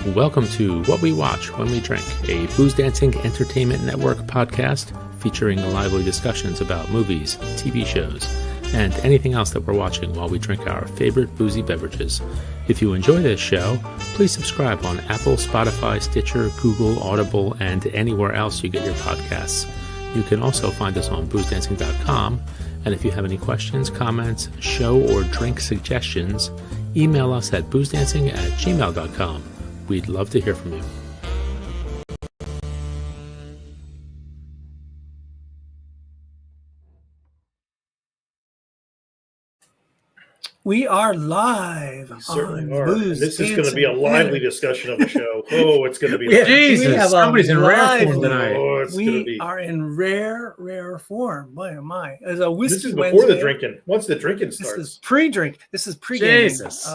Welcome to What We Watch When We Drink, a Booze Dancing Entertainment Network podcast featuring lively discussions about movies, TV shows, and anything else that we're watching while we drink our favorite boozy beverages. If you enjoy this show, please subscribe on Apple, Spotify, Stitcher, Google, Audible, and anywhere else you get your podcasts. You can also find us on boozdancing.com, and if you have any questions, comments, show or drink suggestions, email us at boozdancing@gmail.com. We'd love to hear from you. We are live. We certainly on are. Booze This is going to Dancing. be a lively discussion of the show. Oh, it's going to be. Yeah, Jesus, we have somebody's a in rare live- form tonight. Oh, it's going to We be. are in rare form. Boy, am I. As a whiskey This is before Wednesday. the drinking. Once the drinking This starts. is pre-drink. This is pre-gaming. Jesus.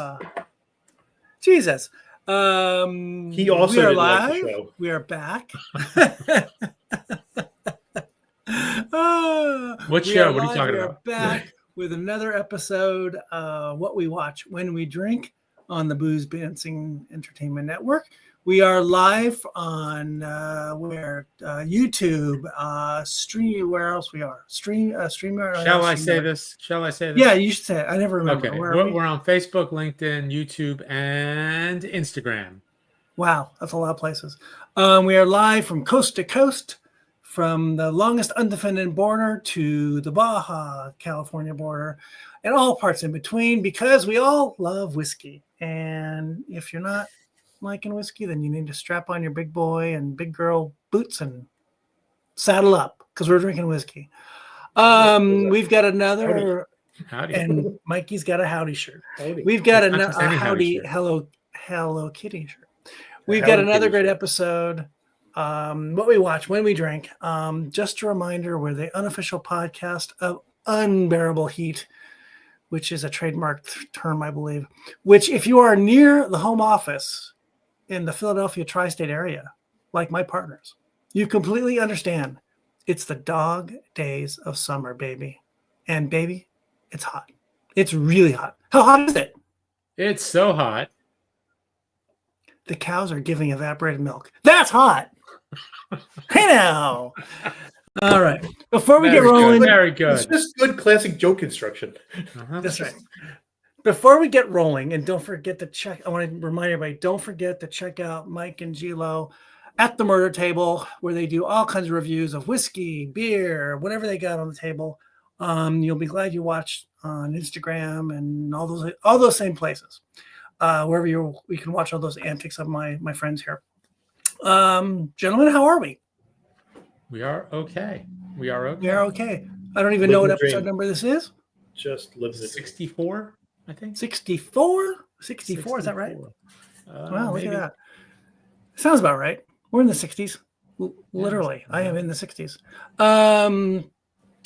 Jesus. He also we are didn't live. like the show. We are back. What We show? are What are you live. talking We about? are back with another episode What We Watch When We Drink on the Booze Dancing Entertainment Network. We are live on YouTube, stream. Where else we are? Streamer. Shall I say this? Yeah, you should say it. I never remember. Okay. Where are we? We're on Facebook, LinkedIn, YouTube, and Instagram. Wow, that's a lot of places. We are live from coast to coast, from the longest undefended border to the Baja California border, and all parts in between, because we all love whiskey. And if you're not liking whiskey, then you need to strap on your big boy and big girl boots and saddle up, because we're drinking whiskey. We've got another, Howdy. and Mikey's got a howdy shirt. Howdy. We've got Not just a any howdy howdy shirt. Hello Kitty shirt. We've Howdy got another Kitty great shirt. episode. What we watch when we drink. Just a reminder, we're the unofficial podcast of Unbearable Heat, which is a trademarked term, I believe. Which, if you are near the home office in the Philadelphia tri-state area, like my partners, you completely understand. It's the dog days of summer, baby. And baby, it's hot. It's really hot. How hot is it? It's so hot. The cows are giving evaporated milk. That's hot. Hey now. All right. Before we get Very good, rolling, Very It's good. just good classic joke construction. Uh-huh. that's right. Before we get rolling, and don't forget to check, I want to remind everybody, don't forget to check out Mike and Gilo at the Murder Table, where they do all kinds of reviews of whiskey, beer, whatever they got on the table. You'll be glad you watched on Instagram and all those same places. Wherever we can watch all those antics of my friends here. Gentlemen, how are we? We are okay. We are okay. We are okay. I don't even know what Living the episode dream. number this is. Just live the dream. 64, I think. 64? 64, is that right? 64. Wow, look maybe. at that. Sounds about right. We're in the 60s. Literally, I am in the 60s.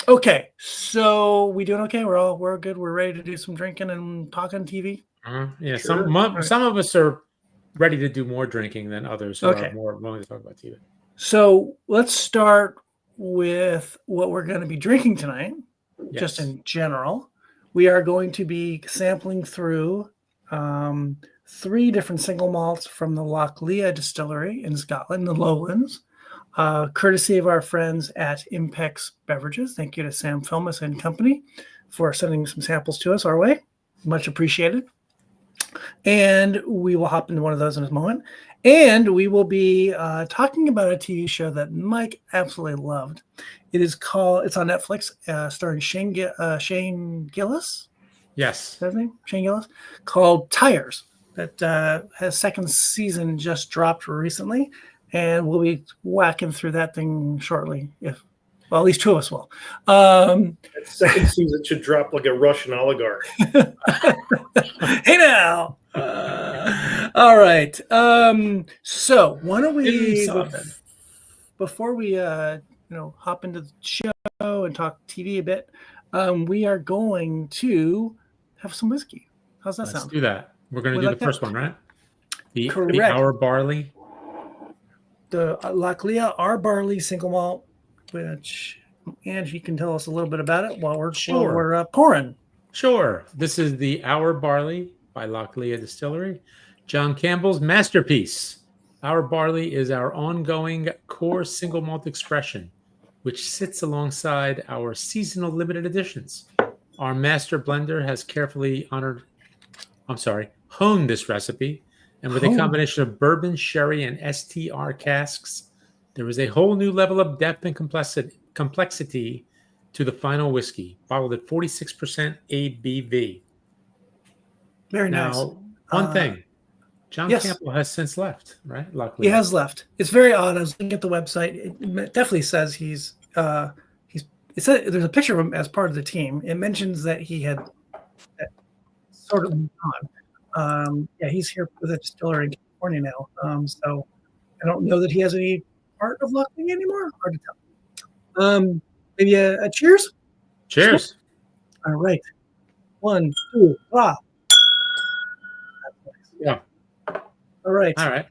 Okay, so we doing okay? We're good. We're ready to do some drinking and talking TV. Yeah, Sure. some of us are ready to do more drinking than others who Okay. are more willing to talk about TV. So let's start with what we're going to be drinking tonight. Just Yes. in general, we are going to be sampling through 3 different single malts from the Lochlea Distillery in Scotland, the Lowlands, courtesy of our friends at Impex Beverages. Thank you to Sam Filmus and company for sending some samples to us our way. Much appreciated. And we will hop into one of those in a moment. And we will be talking about a TV show that Mike absolutely loved. It's on Netflix, starring Shane Gillis. Yes. Is that his name? Shane Gillis, called Tires. That has second season just dropped recently, and we'll be whacking through that thing shortly. At least 2 of us will. That second season should drop like a Russian oligarch. Hey now. All right. So why don't we, before we hop into the show and talk TV a bit, we are going to have some whiskey. How's that Let's sound? do that. We're going to We do like the first one, right? The Correct. Our Barley. The Lochlea Our Barley Single Malt, which Angie can tell us a little bit about it while we're pouring. Sure. This is the Our Barley by Lochlea Distillery. John Campbell's masterpiece. Our barley is our ongoing core single malt expression, which sits alongside our seasonal limited editions. Our master blender has honed this recipe, and with a combination of bourbon, sherry, and STR casks, there is a whole new level of depth and complexity to the final whiskey, bottled at 46% ABV. Very nice. Now, one thing. John Campbell has since left, right? Luckily, he has left. It's very odd. I was looking at the website. It definitely says he's. It said there's a picture of him as part of the team. It mentions that he had sort of gone. He's here for the distillery in California now. So I don't know that he has any part of Lochlea anymore. Hard to tell. Maybe a cheers. Cheers. All right. 1, 2, 3. Yeah. All right. All right.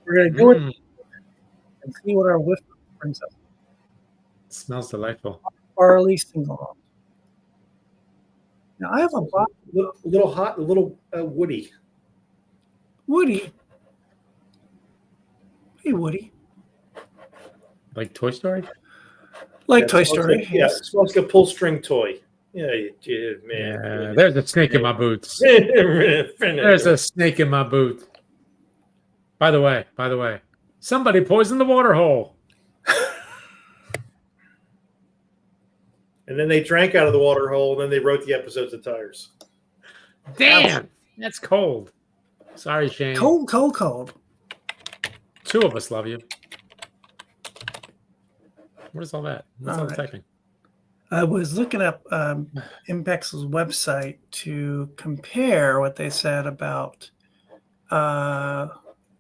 We're going to go in and see what our whiff brings us. It smells delightful. Barley single malt. Now, I have a little hot, a little woody. Woody. Hey, Woody. Like Toy Story? Like Toy Story. It smells like a pull string toy. Yeah, you did, man. Yeah, there's a snake in my boots. There's a snake in my boot. By the way, somebody poisoned the water hole. And then they drank out of the water hole, and then they wrote the episodes of Tires. Damn, that's cold. Sorry, Shane. Cold. Two of us love you. What is all that? What's all the typing? I was looking up Impex's website to compare what they said about the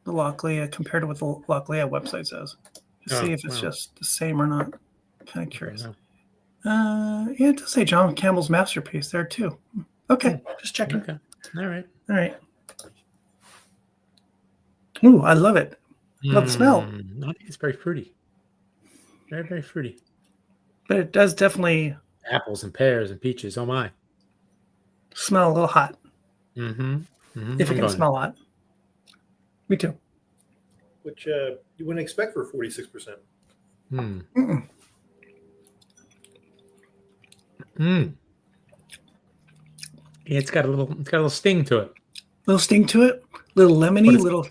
Lochlea compared to what the Lochlea website says. To see if it's just the same or not. Kind of curious. It does say John Campbell's masterpiece there too. Okay, just checking. Okay. All right. Ooh, I love it. Love the smell. I think it's very fruity. Very, very fruity. But it does definitely apples and pears and peaches. Oh my! Smell a little hot. Mm-hmm. If it can smell hot. Me too. Which you wouldn't expect for 46%. Yeah, it's got a little sting to it. Little sting to it. Little lemony. Little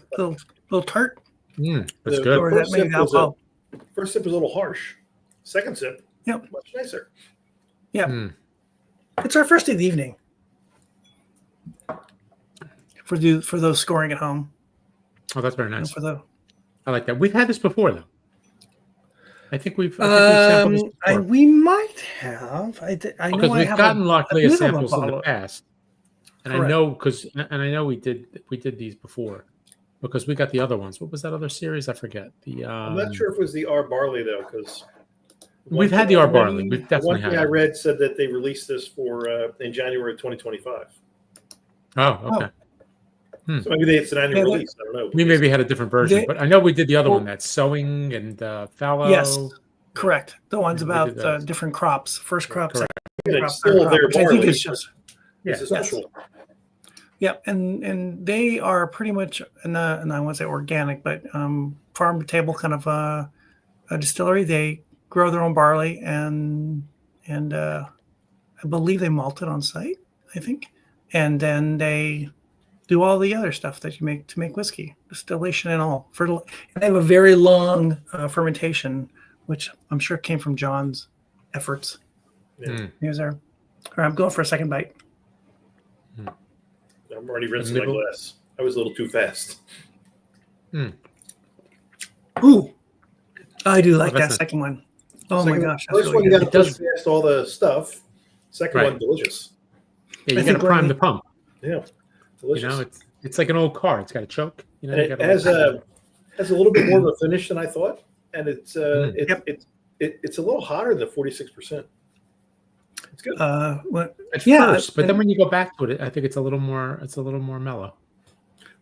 tart. That's good. Or that maybe alcohol. First sip was a little harsh. Second sip, much nicer. Yeah. It's our first of the evening. For those scoring at home. Oh, that's very nice. I like that. We've had this before, though. I think we've sampled this before. We might have. I know because we've gotten Lochlea samples in the past, and correct. I know we did these before because we got the other ones. What was that other series? I forget. I'm not sure if it was the R barley though, because we've had the R barley. We've definitely had. One thing I read said that they released this for in January of 2025. Oh, okay. So maybe it's an annual release. I don't know. We maybe had a different version, but I know we did the other one. That's sowing and fallow. Yes, correct. The ones about different crops, first crop, second crop, third crop, which I think is just it's essential. Yeah, and they are pretty much, and I won't say organic, but farm to table kind of a distillery. They grow their own barley and I believe they malt it on site. I think, and then they do all the other stuff that you make to make whiskey, distillation and all. And they have a very long fermentation, which I'm sure came from John's efforts. Yeah. Here's our. All right, I'm going for a second bite. I'm already rinsing my glass. I was a little too fast. Ooh, I do like that second one. Oh my gosh! First one, you got to push past all the stuff. Second one, delicious. Yeah, you got to prime the pump. Yeah, delicious. You know, it's like an old car. It's got a choke. You know, it has a little bit more of a finish than I thought, and it's it's a little hotter than 46%. It's good. First, but then when you go back to it, I think it's a little more mellow.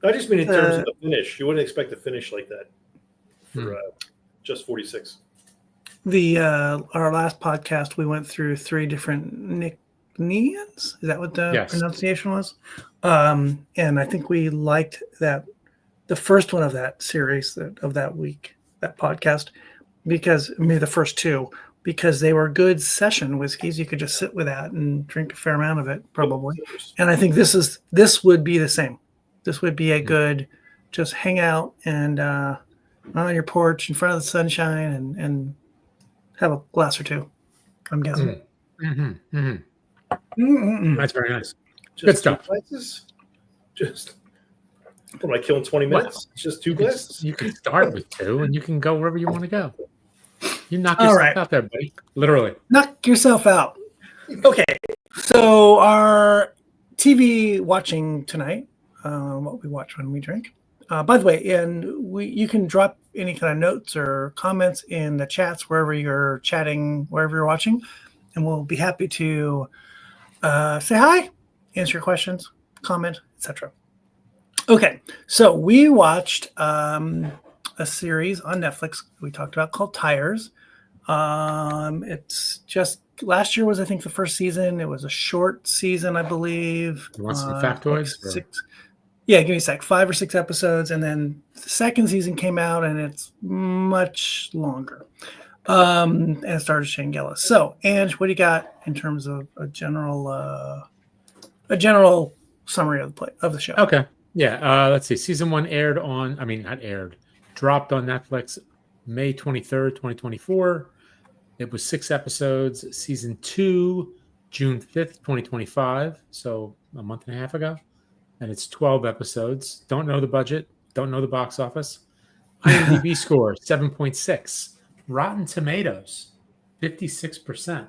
I just mean in terms of the finish. You wouldn't expect a finish like that for just 46. Our last podcast, we went through 3 different Is that what the Yes. pronunciation was? And I think we liked that the first one of that series of that week, that podcast, because maybe the first two, because they were good session whiskeys. You could just sit with that and drink a fair amount of it, probably. And I think this would be the same. This would be a good, just hang out and on your porch in front of the sunshine and have a glass or two, I'm guessing. That's very nice. Just Good stuff. 2 glasses? Just, what am I killing 20 minutes? It's just 2 glasses? You can start with 2 and you can go wherever you want to go. You knock yourself out there, buddy. Literally. Knock yourself out. Okay. So our TV watching tonight, what we watch when we drink. By the way, you can drop any kind of notes or comments in the chats wherever you're chatting, wherever you're watching, and we'll be happy to say hi, answer your questions, comment, etc. Okay, so we watched a series on Netflix we talked about called Tires. It's just last year was, I think, the first season. It was a short season, I believe. You want some factoids? Like 6, yeah, give me a sec. 5 or 6 episodes, and then the second season came out, and it's much longer. And it started Shane Gillis. So, Ange, what do you got in terms of a general summary of the show? Okay. Yeah. Let's see. Season 1 dropped on Netflix May 23rd, 2024. It was 6 episodes. Season 2, June 5th, 2025. So a month and a half ago. And it's 12 episodes. Don't know the budget. Don't know the box office. IMDb score, 7.6. Rotten Tomatoes, 56%.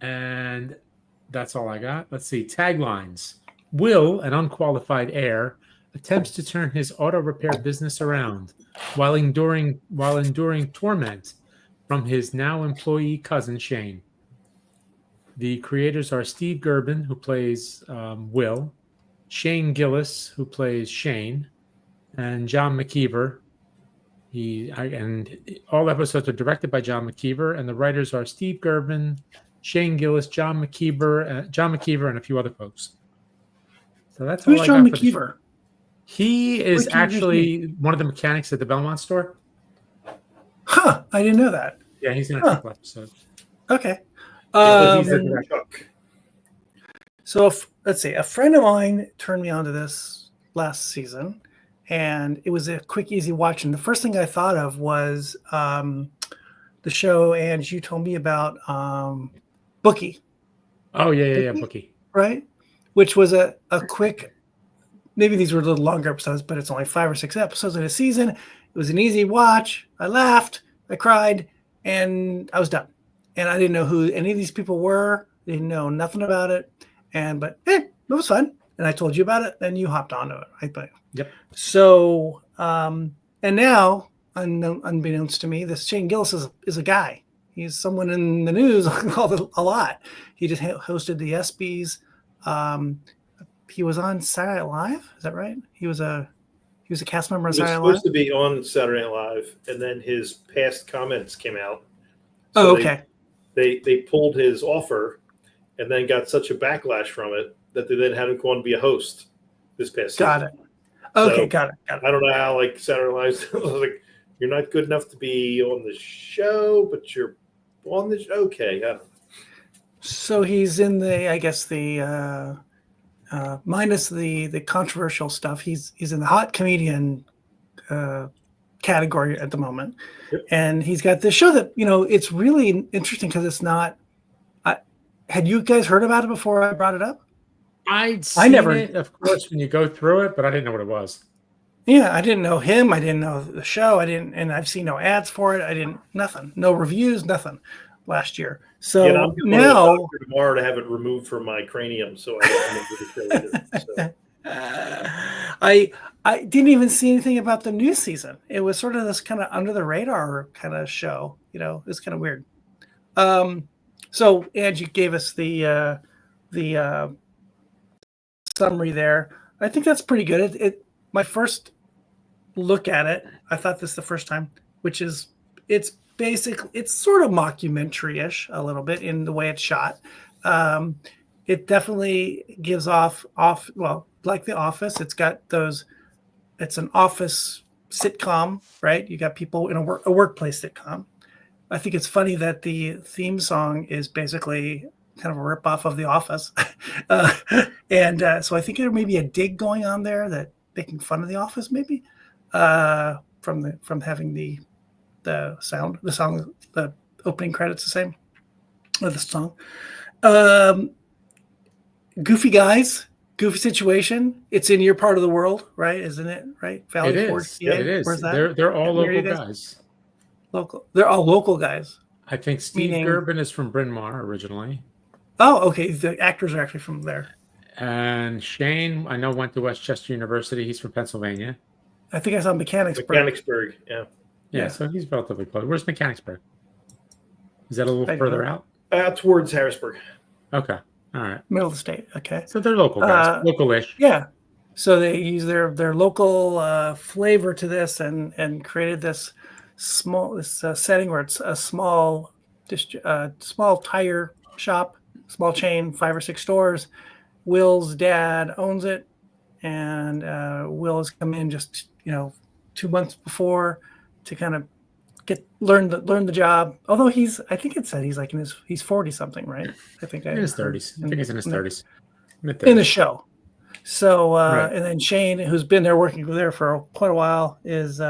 And that's all I got. Let's see. Taglines. Will, an unqualified heir, attempts to turn his auto repair business around while enduring torment from his now employee cousin Shane. The creators are Steve Gerbin, who plays Will, Shane Gillis, who plays Shane, and John McKeever. And all episodes are directed by John McKeever, and the writers are Steve Gerbin, Shane Gillis, John McKeever, and a few other folks. So that's Who's all I John got for McKeever? He is actually one of the mechanics at the Belmont store. Huh, I didn't know that. Yeah, he's in a couple episodes. Okay. He's a Chuck. So let's see. A friend of mine turned me on to this last season, and it was a quick, easy watch. And the first thing I thought of was the show, and you told me about Bookie. Oh, yeah, Bookie. Right? Which was a quick, maybe these were a little longer episodes, but it's only 5 or 6 episodes in a season. It was an easy watch. I laughed, I cried, and I was done. And I didn't know who any of these people were. Didn't know nothing about it. But it was fun. And I told you about it, and you hopped onto it, right? But yep. So, and now, unbeknownst to me, this Shane Gillis is a guy. He's someone in the news a lot. He just hosted the ESPYs. He was on Saturday Night Live. Is that right? He was a cast member on Saturday Night Live. He was supposed to be on Saturday Night Live, and then his past comments came out. So okay. They pulled his offer, and then got such a backlash from it that they then had him go on to be a host this past season. Got it. Okay, So, got it. I don't know how Saturday Night Live was like, you're not good enough to be on the show, but you're on the show. Okay. Yeah. So he's in the minus the controversial stuff. He's in the hot comedian category at the moment. Yep. And he's got this show that, it's really interesting because it's not. Had you guys heard about it before I brought it up? I never, it, of course, when you go through it, but I didn't know what it was. Yeah, I didn't know him. I didn't know the show. And I've seen no ads for it. Nothing. No reviews, nothing last year. So I'm now tomorrow to have it removed from my cranium, so I don't remember the show either. I didn't even see anything about the new season. It was sort of this kind of under the radar kind of show. It's kind of weird. So Angie gave us the summary there. I think that's pretty good. My first look at it, I thought this the first time, which is it's sort of mockumentary-ish a little bit in the way it's shot. It definitely gives off well, like The Office. It's got those. It's an office sitcom, right? You got people in a workplace sitcom. I think it's funny that the theme song is basically kind of a ripoff of The Office, so I think there may be a dig going on there, that making fun of The Office, maybe from having the song, the opening credits the same, or the song. Goofy guys, goofy situation. It's in your part of the world, right? Isn't it? Right? Valley Forge. Yeah, it is. Where's that? They're all local guys. Local. They're all local guys. I think Steve Gerbin is from Bryn Mawr originally. Oh, okay. The actors are actually from there. And Shane, I know, went to Westchester University. He's from Pennsylvania. I think I saw Mechanicsburg. Mechanicsburg, yeah. So he's relatively close. Where's Mechanicsburg? Is that a little further out? Towards Harrisburg. Okay. All right. Middle of the state. Okay. So they're local guys, local-ish. Yeah. So they use their local flavor to this, and created this setting where it's a small tire shop, small chain, 5 or 6 stores. Will's dad owns it, and Will has come in just 2 months before to kind of learn the job. Although I think it said he's 40 something, right? I think in his 30s. I think he's in his 30s. In the show. So right. And then Shane, who's been there working there for quite a while, is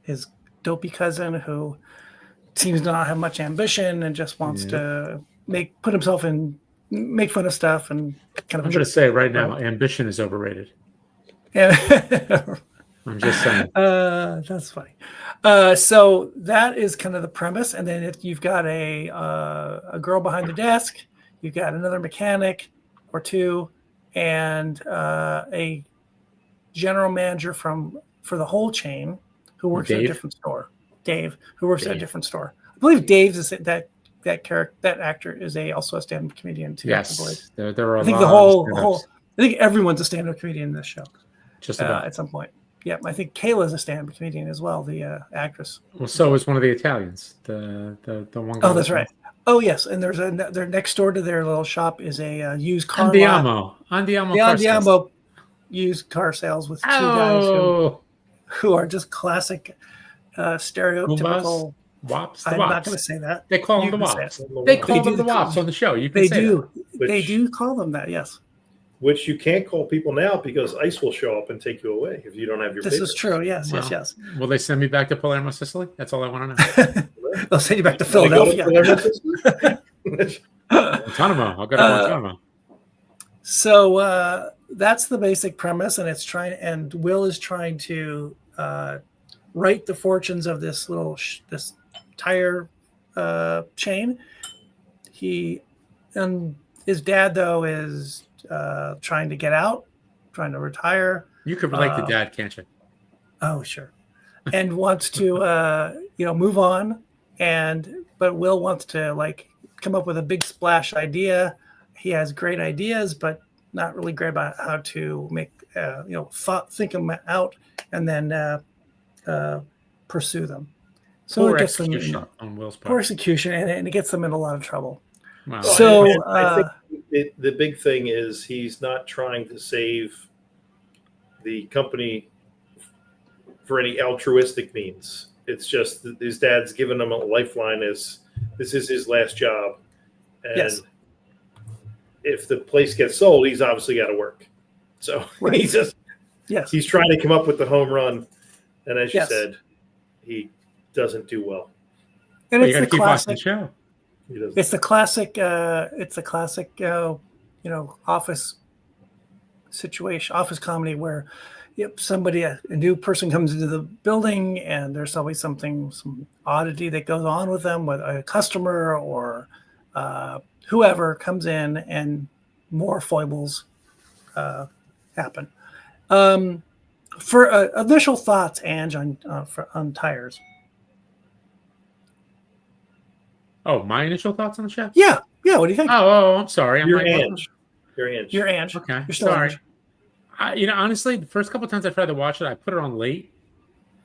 his dopey cousin who seems to not have much ambition and just wants to put himself in, make fun of stuff, and kind of. I'm going to say right now, ambition is overrated. Yeah. I'm just saying. That's funny. So that is kind of the premise, and then you've got a girl behind the desk. You've got another mechanic or two, and a general manager for the whole chain who works at a different store. Dave, who works at a different store. I believe Dave's that character, that actor is also a stand-up comedian too. Yes, there are. I think the whole. I think everyone's a stand-up comedian in this show. Just about at some point. Yeah, I think Kilah is a stand-up comedian as well, the actress. Well, so is one of the Italians, the one guy. Oh, that's right. Oh, yes, and their next door to their little shop is a used car lot. Andiamo used car sales with 2 guys who are just classic, stereotypical. Wops. I'm not going to say that. They call them the Wops. They call them the Wops on the show. You can say that. They do call them that. Yes. Which you can't call people now because ICE will show up and take you away if you don't have your papers. This is true. Yes, yes. Will they send me back to Palermo, Sicily? That's all I want to know. They'll send you back to Philadelphia. Guantanamo. I'll go to Guantanamo. So that's the basic premise, and Will is trying to right the fortunes of this this tire chain. And his dad, though, is trying to get out, trying to retire. You could relate to dad, can't you? Oh, sure. And wants to move on, but Will wants to come up with a big splash idea. He has great ideas, but not really great about how to make think them out and then pursue them. So it gets them on Will's part. Poor execution, and it gets them in a lot of trouble. Wow. So I think the big thing is he's not trying to save the company for any altruistic means. It's just that his dad's given him a lifeline as this is his last job. And if the place gets sold, he's obviously got to work. So he's trying to come up with the home run. And as you said, he doesn't do well. And you got to keep watching the show. It's the classic. Office situation, office comedy where a new person comes into the building and there's always some oddity that goes on with them, with a customer or whoever comes in, and more foibles happen. For initial thoughts, Ange, on tires. Oh, my initial thoughts on the show? Yeah. What do you think? Oh, I'm sorry. You're Ange. Okay. You're sorry. Honestly, the first couple of times I tried to watch it, I put it on late,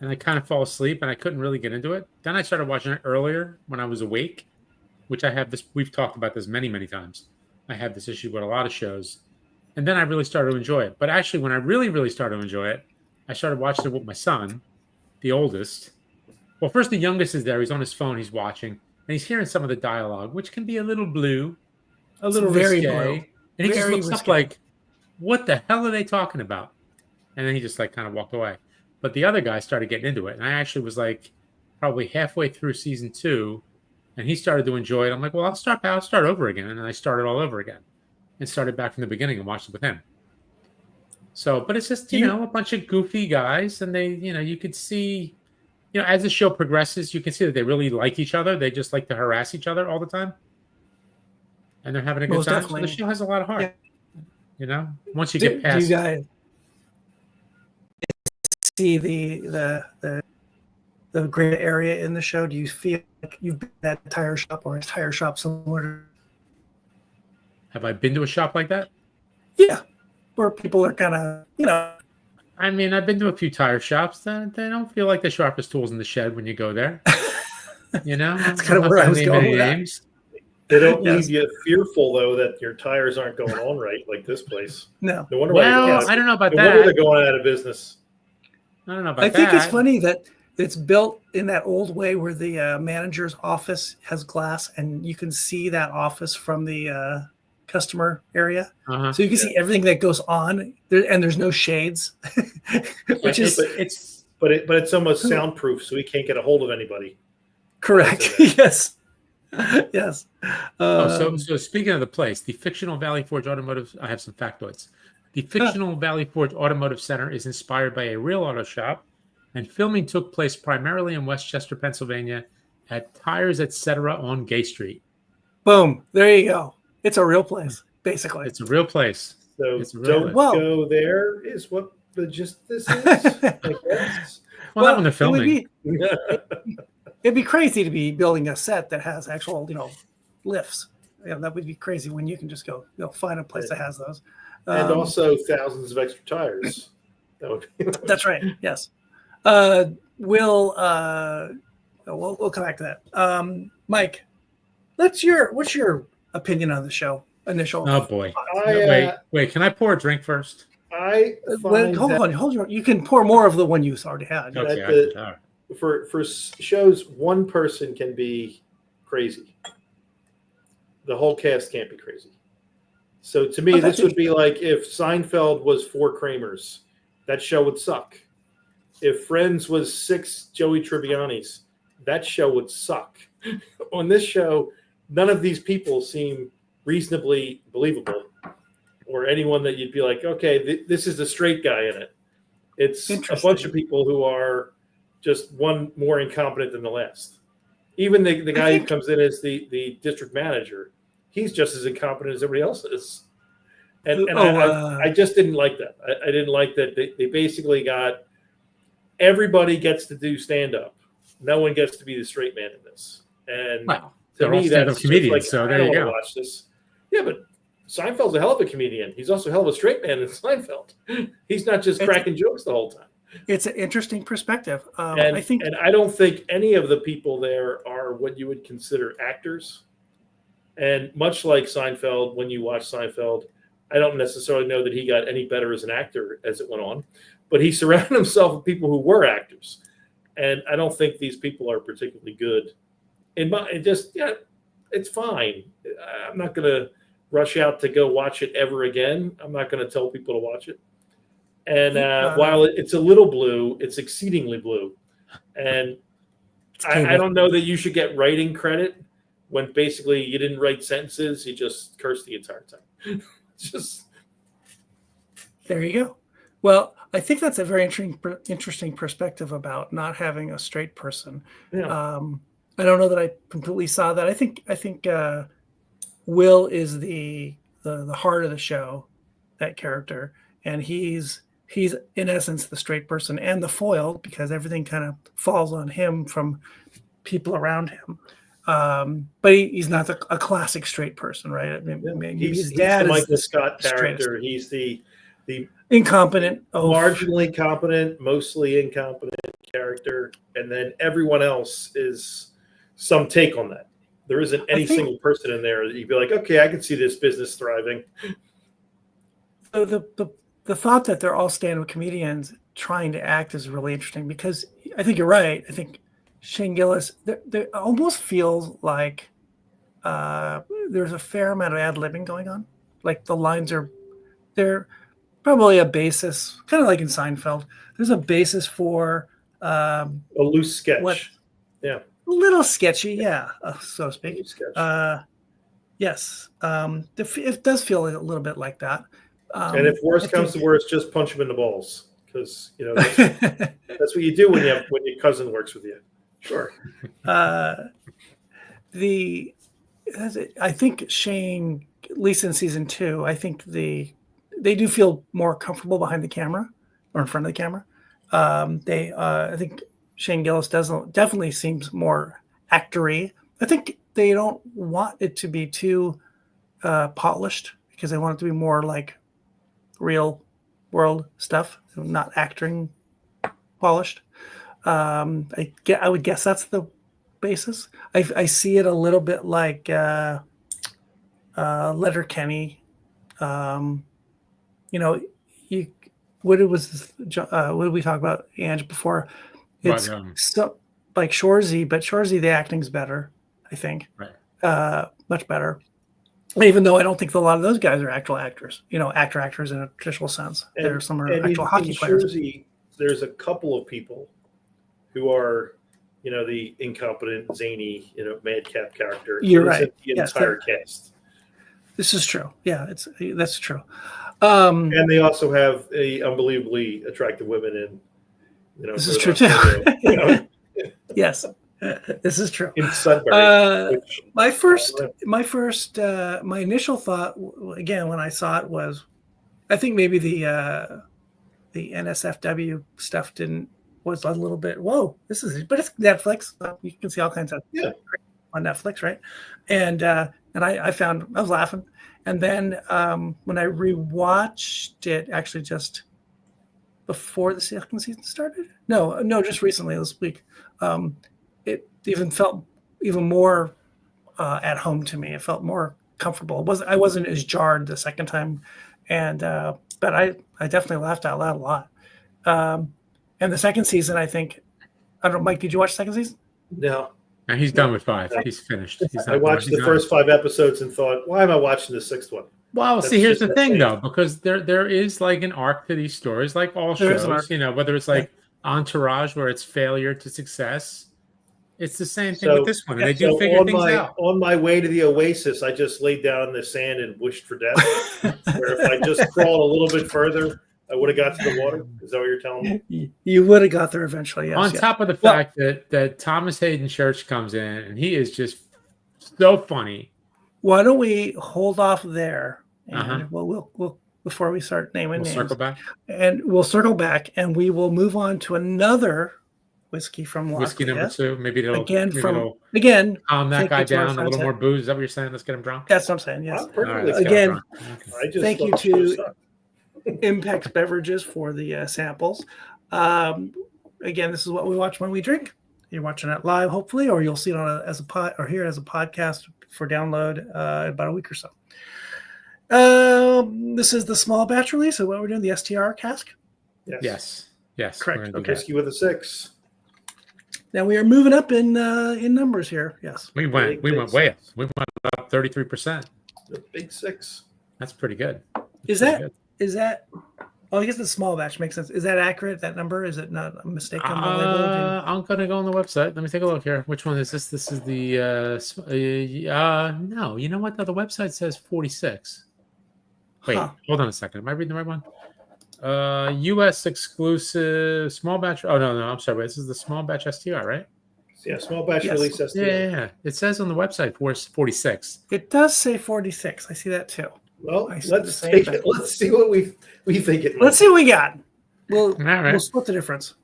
and I kind of fall asleep, and I couldn't really get into it. Then I started watching it earlier when I was awake, which I have this. We've talked about this many, many times. I have this issue with a lot of shows. And then I really started to enjoy it. But actually, when I really, really started to enjoy it, I started watching it with my son, the oldest. Well, first, the youngest is there. He's on his phone. He's watching. And he's hearing some of the dialogue, which can be a little blue, a little very risque. blue. And he just Very looks up risque. like, what the hell are they talking about? And then he just like kind of walked away. But the other guy started getting into it. And I actually was like probably halfway through season 2. And he started to enjoy it. I'm like, well, I'll start over again. And then I started all over again and started back from the beginning and watched it with him. So, but it's just, you know, a bunch of goofy guys. And they, you know, you could see, you know, as the show progresses, you can see that they really like each other. They just like to harass each other all the time. And they're having a good Most time. definitely. So the show has a lot of heart. Yeah. You know, once you Do get past. you guys see the great area in the show? Do you feel like you've been at a tire shop or a tire shop somewhere? Have I been to a shop like that? Yeah, where people are kind of, you know. I mean, I've been to a few tire shops. They don't feel like the sharpest tools in the shed when you go there. You know, That's kind of where I was going with that. names. They don't leave you fearful though that your tires aren't going on right, like this place. No. No wonder Well, I don't know about no wonder they're that. going out of business. I don't know about I that. think it's funny that it's built in that old way where the manager's office has glass and you can see that office from the customer area. Uh-huh. So you can see everything that goes on there, and there's no shades, which is But it's almost soundproof, so he can't get a hold of anybody. correct. Yes. Yes. So speaking of the place, the fictional Valley Forge Automotive, I have some factoids. The fictional Valley Forge Automotive Center is inspired by a real auto shop, and filming took place primarily in Westchester, Pennsylvania, at Tires Etc. on Gay Street. Boom. There you go. It's a real place, basically. It's a real place. So It's a real don't place. go there is what the gist of this is. I guess. Well, not when they're filming. It'd be crazy to be building a set that has actual, you know, lifts. Yeah, that would be crazy when you can just go, you know, find a place that has those. And also thousands of extra tires. That would be That's right. Yes. We'll come back to that. Mike, what's your opinion on the show? Initial. Oh boy. Wait. Can I pour a drink first? Hold on. You can pour more of the one you already had. Okay. For shows, one person can be crazy. The whole cast can't be crazy. So to me, this would be like if Seinfeld was 4 Kramers, that show would suck. If Friends was 6 Joey Tribbianis, that show would suck. On this show, none of these people seem reasonably believable, or anyone that you'd be like, okay, this is the straight guy in it. It's a bunch of people who are just one more incompetent than the last. Even the guy who comes in as the district manager, he's just as incompetent as everybody else is. And I just didn't like that. I didn't like that they basically got everybody gets to do stand-up. No one gets to be the straight man in this. And to me, that's comedians. Like, so there you go. Watch this. Yeah, but Seinfeld's a hell of a comedian. He's also a hell of a straight man in Seinfeld. He's not just cracking jokes the whole time. It's an interesting perspective. And I don't think any of the people there are what you would consider actors. And much like Seinfeld, when you watch Seinfeld, I don't necessarily know that he got any better as an actor as it went on, but he surrounded himself with people who were actors. And I don't think these people are particularly good. It's fine. I'm not going to rush out to go watch it ever again. I'm not going to tell people to watch it. And while it's a little blue, it's exceedingly blue. And I don't know that you should get writing credit when basically you didn't write sentences. You just cursed the entire time. There you go. Well, I think that's a very interesting perspective about not having a straight person. Yeah. I don't know that I completely saw that. I think Will is the heart of the show, that character, and he's in essence the straight person and the foil because everything kind of falls on him from people around him. But he's not a classic straight person, right? I mean, he's the Michael Scott character. He's the incompetent, marginally competent, mostly incompetent character, and then everyone else is some take on that. There isn't any single person in there that you'd be like, okay, I can see this business thriving. The thought that they're all stand-up comedians trying to act is really interesting, because I think you're right. I think Shane Gillis, there almost feels like there's a fair amount of ad-libbing going on. Like the lines they're probably a basis, kind of like in Seinfeld. There's a basis for a loose sketch. Yeah. A little sketchy, yeah, so to speak. Yes. It does feel a little bit like that. And if worse comes to worse, just punch him in the balls, because that's what you do when your cousin works with you. Sure. I think Shane, at least in season 2, I think they do feel more comfortable behind the camera or in front of the camera. I think Shane Gillis definitely seems more actory. I think they don't want it to be too polished, because they want it to be more like real world stuff, not acting polished. I would guess that's the basis. I see it a little bit like Letterkenny. What did we talk about, Ange, before? It's so like Shorzy, but Shorzy, the acting's better, I think. Right. Much better. Even though I don't think a lot of those guys are actual actors, actors in a traditional sense. Some are actual hockey players. Shorzy, there's a couple of people who are, the incompetent, zany, madcap character. You're right. The entire cast. This is true. Yeah, that's true. And they also have unbelievably attractive women in. This is true too. Yes, this is true. In Sudbury. My initial thought, again, when I saw it, was, I think maybe the NSFW stuff was a little bit, whoa, but it's Netflix. You can see all kinds of on Netflix, right? And I was laughing. And then when I rewatched it, actually just before the second season started, no, just recently this week, it even felt even more at home to me. It felt more comfortable. I wasn't as jarred the second time, and but I definitely laughed out loud a lot. And the second season, I think, I don't know, Mike, did you watch the second season? No. And he's done with 5. He's finished. I watched the first 5 episodes and thought, why am I watching the 6th one? Well, see, here's the thing, though, because there is like an arc to these stories, like all shows, whether it's like Entourage, where it's failure to success. It's the same thing with this one. And they do figure things out. On my way to the Oasis, I just laid down in the sand and wished for death. Where if I just crawled a little bit further, I would have got to the water. Is that what you're telling me? You would have got there eventually, yes. On top of the fact that Thomas Hayden Church comes in, and he is just so funny. Why don't we hold off there? And we'll before we start naming names. Circle back. And we'll circle back, and we will move on to another whiskey from Lochlea. Whiskey number 2. Maybe it'll calm that guy down, a little more booze. Is that what you're saying? Let's get him drunk? That's what I'm saying, yes. Again, thank you to Impex Beverages for the samples. Again, this is what we watch when we drink. You're watching it live, hopefully, or you'll see it or hear it as a podcast for download in about a week or so. This is the small batch release of what we're doing, the STR cask. Yes. Correct. Okay. Whiskey with a 6. Now we are moving up in numbers here. Yes. We went way up. We went up 33%. The big 6. That's pretty good. Is that? Oh, I guess the small batch makes sense. Is that accurate? That number? Is it not a mistake on the label? I'm gonna go on the website. Let me take a look here. Which one is this? This is the no. You know what? The website says 46. Wait, hold on a second. Am I reading the right one? U.S. exclusive small batch. Oh no, I'm sorry. Wait, this is the small batch STR, right? Yeah, small batch release STR. Yeah. It says on the website 46. It does say 46. I see that too. Well, let's take it. Let's see what we think it. Let's see what we got. We'll right. We'll split the difference.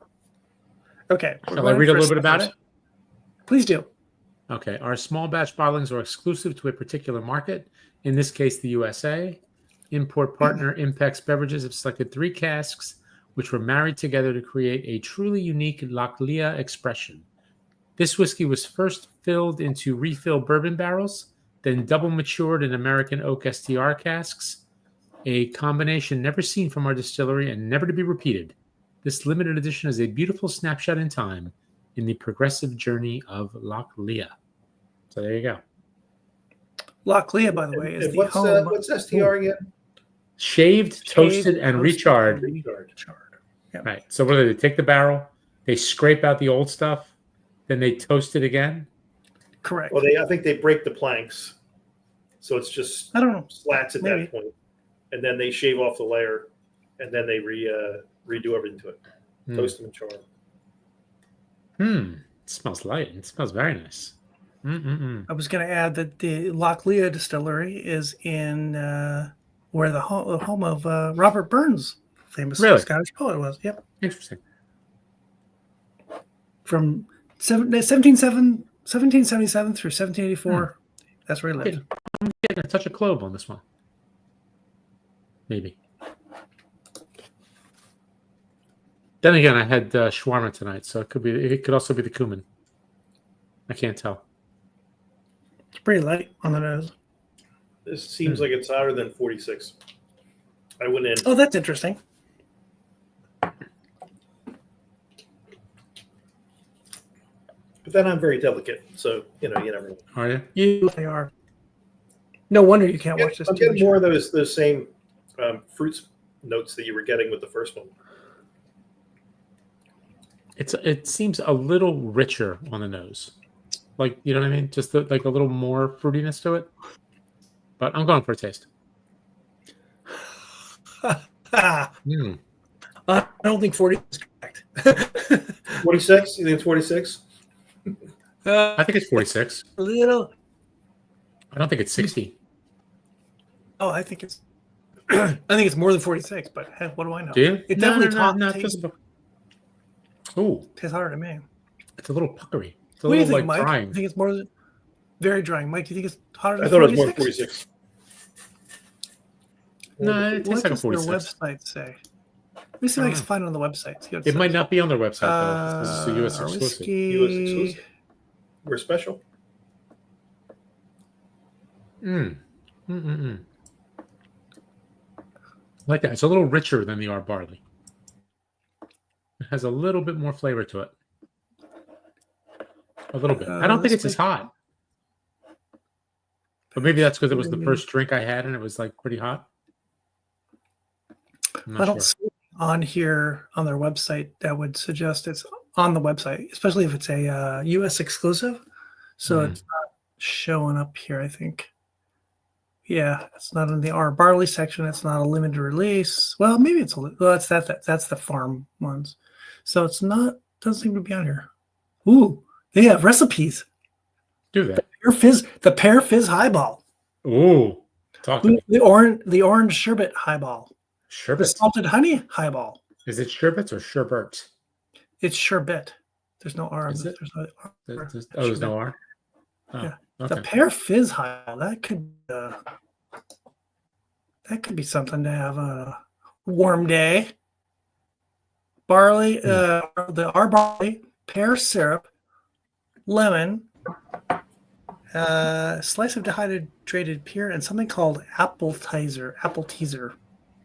Okay. Shall I read a little bit about it? Please do. Okay. Our small batch bottlings are exclusive to a particular market. In this case, the USA. Import partner Impex Beverages have selected 3 casks, which were married together to create a truly unique Lochlea expression. This whiskey was first filled into refill bourbon barrels, then double matured in American oak STR casks, a combination never seen from our distillery and never to be repeated. This limited edition is a beautiful snapshot in time in the progressive journey of Lochlea. So there you go. Lochlea, by the way, is the what's, home. what's STR again? Shaved, toasted, and recharred. Yep. Right. So what do they do? Take the barrel, they scrape out the old stuff, then they toast it again. Correct. Well, I think they break the planks, so it's just I don't know. slats at Maybe. that point, and then they shave off the layer, and then they redo everything to it, toast them and char them. It smells light. It smells very nice. I was going to add that the Lochlea Distillery is in where the home of Robert Burns, famous Scottish poet, was. Yep. Interesting. From 1777 through 1784, that's where he lived. I'm getting a touch of clove on this one. Maybe. Then again, I had shawarma tonight, so it could also be the cumin. I can't tell. It's pretty light on the nose. This seems like it's hotter than 46. I went in. Oh, that's interesting. But then I'm very delicate, so you never know. Are you? They are. No wonder you can't watch this. I'm getting more of those same fruits notes that you were getting with the first one. It seems a little richer on the nose, like you know what I mean, just like a little more fruitiness to it. But I'm going for a taste. I don't think 40 is correct. 46? You think it's 46? I think it's 46. A little. I don't think it's 60. Oh, I think it's. I think it's more than 46. But hey, what do I know? Do you? It definitely tastes. Oh, tastes harder to me. It's a little puckery. It's a What do you little think, Mike? drying. I think it's more than very drying. Mike, do you think it's hotter than I thought 46? it was more than 46. No, it tastes What like a does their 46. website say? Let me see if I can find it on the website. It might not be on their website though. This is a U.S. Our exclusive. whiskey. US exclusive. We're special. I like that. It's a little richer than the R barley. It has a little bit more flavor to it. A little bit. I don't think it's as hot. But maybe that's because it was the first drink I had and it was like pretty hot. I don't see it on here on their website that would suggest it's on the website, especially if it's a U.S. exclusive. So it's not showing up here, I think. Yeah, it's not in the R barley section. It's not a limited release. Well, maybe it's that's the farm ones. So it's not. Doesn't seem to be on here. Ooh, they have recipes. Do that. The pear fizz highball. Ooh, talk to me. The orange sherbet highball. The Sherbet. salted honey highball. Is it sherbet or sherbet? It's sherbet. There's no R. Is it? There's no R. There's no R. Oh, Yeah. okay. The pear fizz highball. That could be something to have on a warm day. Barley, the R barley, pear syrup, lemon, slice of dehydrated pear, and something called apple teaser,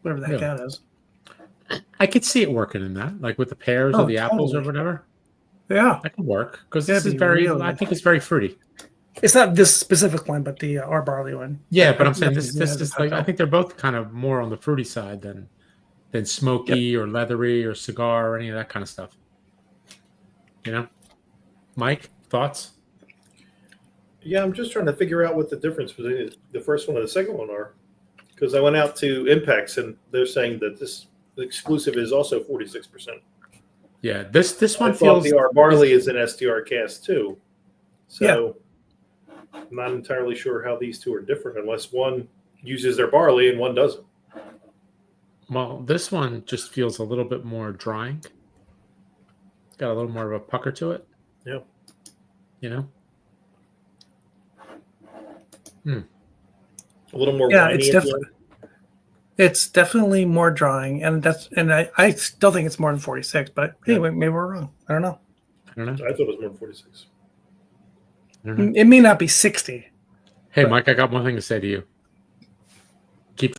whatever the heck that is. I could see it working in that, like with the pears or the apples or whatever. Yeah, that could work because That'd this is be very. really I think it's very fruity. it's not this specific one, but the R barley one. Yeah, but I'm saying this Definitely is like I think they're both kind of more on the fruity side than smoky or leathery or cigar or any of that kind of stuff. You know, Mike, thoughts? Yeah, I'm just trying to figure out what the difference between the first one and the second one are. Because I went out to Impex and they're saying that this exclusive is also 46%. Yeah, this one I thought feels. the R barley is an STR cast too. So I'm not entirely sure how these two are different unless one uses their barley and one doesn't. Well, this one just feels a little bit more drying. It's got a little more of a pucker to it. Yeah. You know? A little more Yeah, winey it's definitely more drying, and I still think it's more than 46. But anyway, maybe we're wrong. I don't know. I don't know. I thought it was more than 46. don't know. It may not be 60. Hey, Mike, I got one thing to say to you. Keep.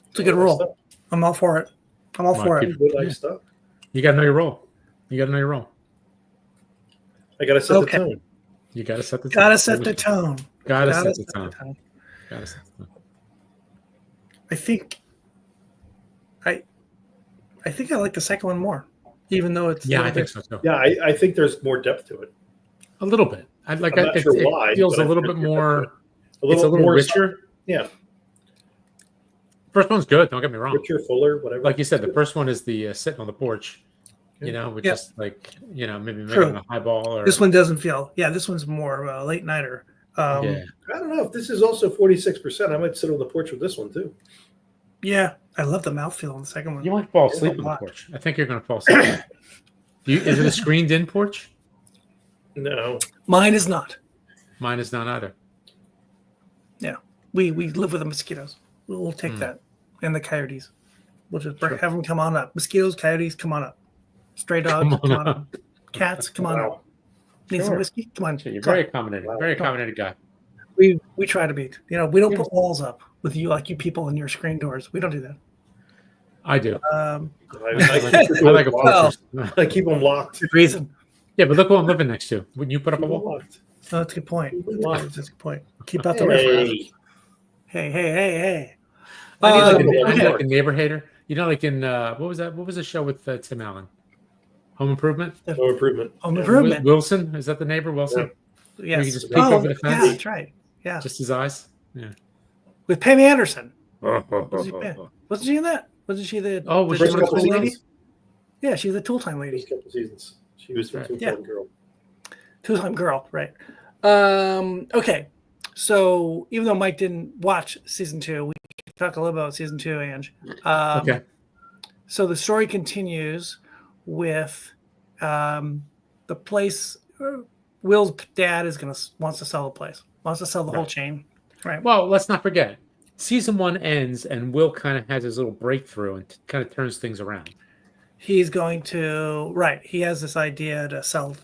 It's a good rule. I'm all for it. I'm all for it. Good nice stuff. You got to know your role. You got to know your role. I got to set the tone. You got to set the tone. Got to set the tone. Got to set the tone. Got to set the tone. I think I like the second one more, even though it's I think so too. Yeah, I think there's more depth to it. A little bit. I'm not sure why, it feels a little bit more. It's a little richer. Yeah. First one's good. Don't get me wrong. Richer, fuller, whatever. Like you said, the first one is the sitting on the porch. You know, with just like maybe making a highball. Or this one doesn't feel. Yeah, this one's more of a late nighter. I don't know if this is also 46%. I might sit on the porch with this one too. Yeah, I love the mouthfeel on the second one. You might fall asleep on the porch. I think you're going to fall asleep. Is it a screened-in porch? No, mine is not. Mine is not either. Yeah, we live with the mosquitoes. We'll take that, and the coyotes. We'll just have them come on up. Mosquitoes, coyotes, come on up. Stray dogs, come on up. Cats, come on up. Need some whiskey? Come on. You're very accommodating. Very accommodating guy. We try to be. You know, we don't put walls up with you like you people in your screen doors. We don't do that. I do. I like a porch. I keep them locked. Good reason. Yeah, but look what I'm living next to. Wouldn't you put up a wall? Locked. No, that's a good point. That's a good point. Keep out the riff. Hey. I need like a neighbor hater. You know, like in what was that? What was the show with Tim Allen? Home Improvement. Home Improvement. Wilson, is that the neighbor Wilson? Yes. You just peek over the fence. Yeah, that's right. Yeah. Just his eyes. Yeah. With Pammy Anderson. Wasn't she in that? Wasn't she the? Oh, was she the Tool lady? Yeah, she's the Tool Time lady. A couple seasons. She was the Tool Time girl. Tool Time girl, right? Okay. So even though Mike didn't watch season 2, we can talk a little about season 2, Ange. Okay. So the story continues with the place. Will's dad wants to sell the place. Wants to sell the whole chain. Right. Well, let's not forget. Season 1 ends, and Will kind of has his little breakthrough and kind of turns things around. He's going to He has this idea to sell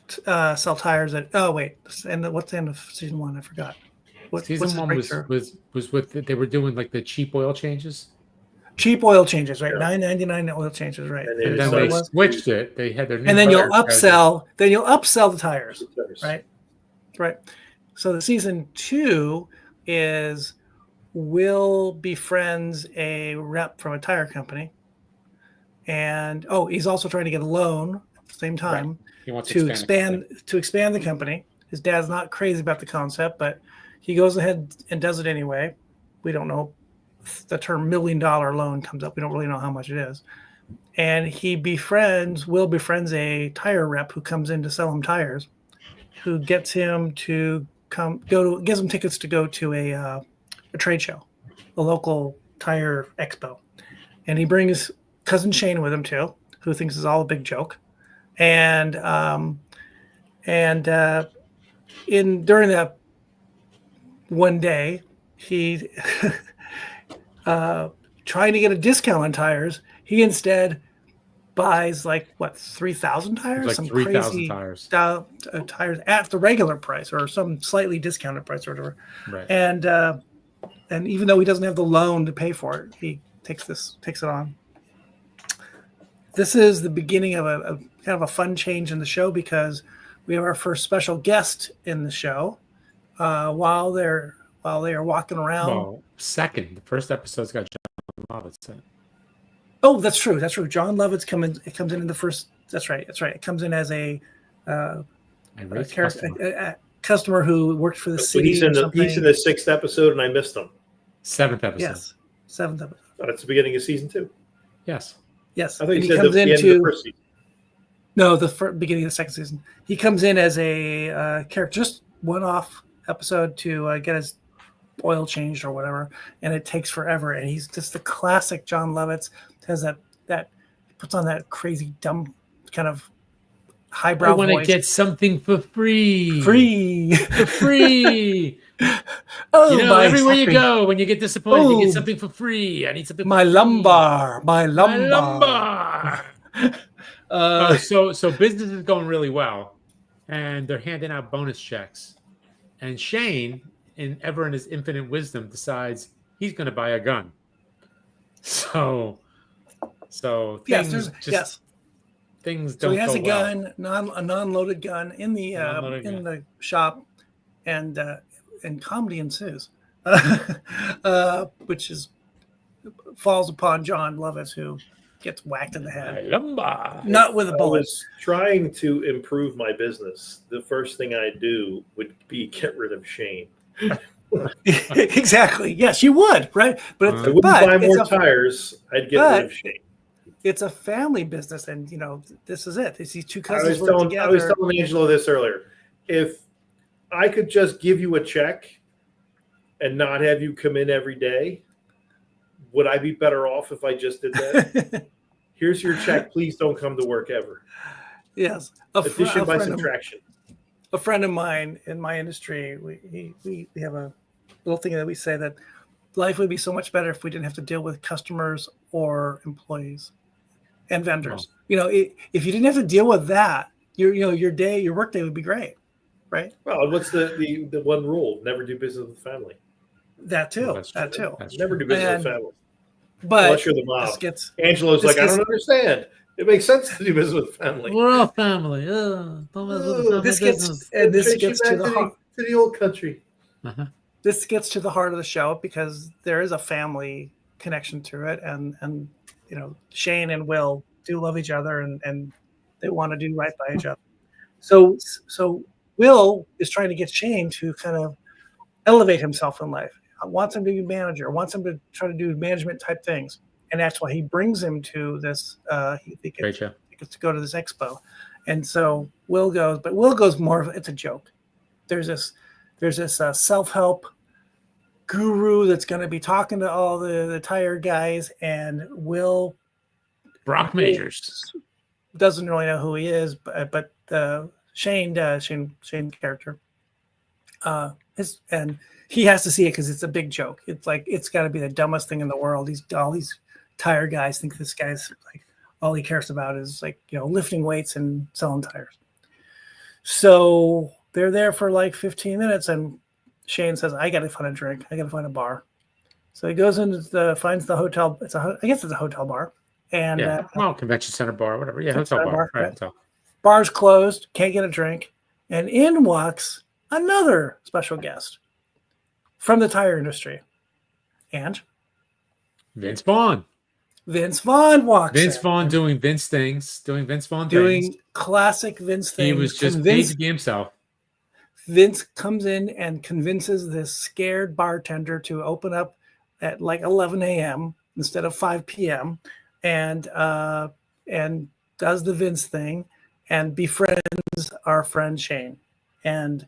tires at. Oh wait, and what's the end of season 1? I forgot. Season 1 was with they were doing like the cheap oil changes. Cheap oil changes, right? $9.99 oil changes, right? And then they switched it. They had their new and then you'll upsell. Then you'll upsell the tires, right? Right. So the season 2 is Will befriends a rep from a tire company, and he's also trying to get a loan at the same time to expand the company. His dad's not crazy about the concept, but he goes ahead and does it anyway. We don't know if the term $1 million loan comes up. We don't really know how much it is. And Will befriends a tire rep who comes in to sell him tires, who gets him to gives him tickets to go to a trade show, a local tire expo. And he brings cousin Shane with him too, who thinks it's all a big joke. And during that one day, he trying to get a discount on tires, he instead buys 3,000 tires, like some 3,000 crazy tires at the regular price or some slightly discounted price or whatever. Right. And even though he doesn't have the loan to pay for it, he takes it on. This is the beginning of a kind of a fun change in the show because we have our first special guest in the show while they are walking around. Well, the first episode's got John Lovitz in it. Oh, that's true. John Lovitz comes in the first. That's right. It comes in as a customer who works for the city. He's in the 6th episode, and I missed him. 7th episode. Yes, 7th episode. Oh, that's the beginning of season 2. Yes. I thought you said the end of the first season. No, beginning of the second season. He comes in as a character, just one-off episode to get his oil changed or whatever, and it takes forever. And he's just the classic John Lovitz. Has that puts on that crazy dumb kind of highbrow voice. I want to get something for free. For free. Everywhere you go, when you get disappointed, you get something for free. I need something. My lumbar. So business is going really well, and they're handing out bonus checks. And Shane, in his infinite wisdom, decides he's going to buy a gun. So things things don't. So he has go a gun, a non-loaded gun in the shop, and comedy ensues, which falls upon John Lovitz, who gets whacked in the head. Not with a bullet. I was trying to improve my business. The first thing I'd do would be get rid of Shane. Exactly. Yes, you would, right? But I wouldn't buy more tires. I'd get rid of Shane. It's a family business, and this is it. These two cousins work together. I was telling Angelo this earlier. If I could just give you a check and not have you come in every day, would I be better off if I just did that? Here's your check. Please don't come to work ever. Yes. Addition by subtraction. A friend of mine in my industry, we have a little thing that we say that life would be so much better if we didn't have to deal with customers or employees and vendors. Oh. If you didn't have to deal with that, your work day would be great, right? Well, what's the one rule? Never do business with family. That too. Never do business with family. But unless you're the mob. Angelo's I don't understand. It makes sense to do business with family. We're all family. This gets to the old country. Uh-huh. This gets to the heart of the show because there is a family connection to it, and Shane and Will do love each other, and they want to do right by each other. So Will is trying to get Shane to kind of elevate himself in life. Wants him to be manager, wants him to try to do management type things. And that's why he brings him to this, he gets to go to this expo. And so Will goes, but Will goes more of, it's a joke. There's this self-help guru that's going to be talking to all the tire guys, and Will Brock Majors doesn't really know who he is, but Shane character, and he has to see it because it's a big joke. It's like, it's got to be the dumbest thing in the world. All these tire guys think this guy's like, all he cares about is lifting weights and selling tires. So they're there for like 15 minutes, and Shane says, I got to find a drink. I got to find a bar. So he goes into finds the hotel. I guess it's a hotel bar. And convention center bar, whatever. Yeah, hotel bar. Right. Hotel. Bar's closed. Can't get a drink. And in walks another special guest from the tire industry. And Vince Vaughn. Vince Vaughn walks Vince Vaughn doing Vince things, doing Vince Vaughn doing things. Classic Vince things. He was just paid to be himself. Vince comes in and convinces this scared bartender to open up at like 11 a.m. instead of 5 p.m. and does the Vince thing and befriends our friend Shane. And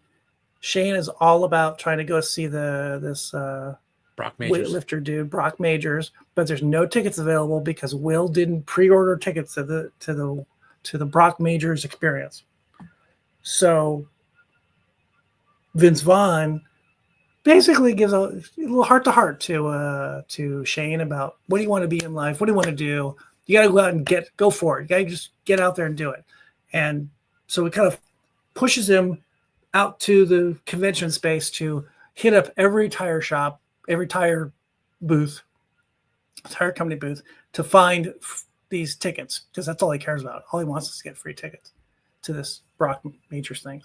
Shane is all about trying to go see this Brock Majors. weightlifter dude, Brock Majors, but there's no tickets available because Will didn't pre-order tickets to the Brock Majors experience. So Vince Vaughn basically gives a little heart-to-heart to Shane about what do you want to be in life, what do you want to do. You got to go out and go for it. You got to just get out there and do it. And so it kind of pushes him out to the convention space to hit up every tire shop, every tire booth, tire company booth, to find these tickets, because that's all he cares about. All he wants is to get free tickets to this Brock Majors thing.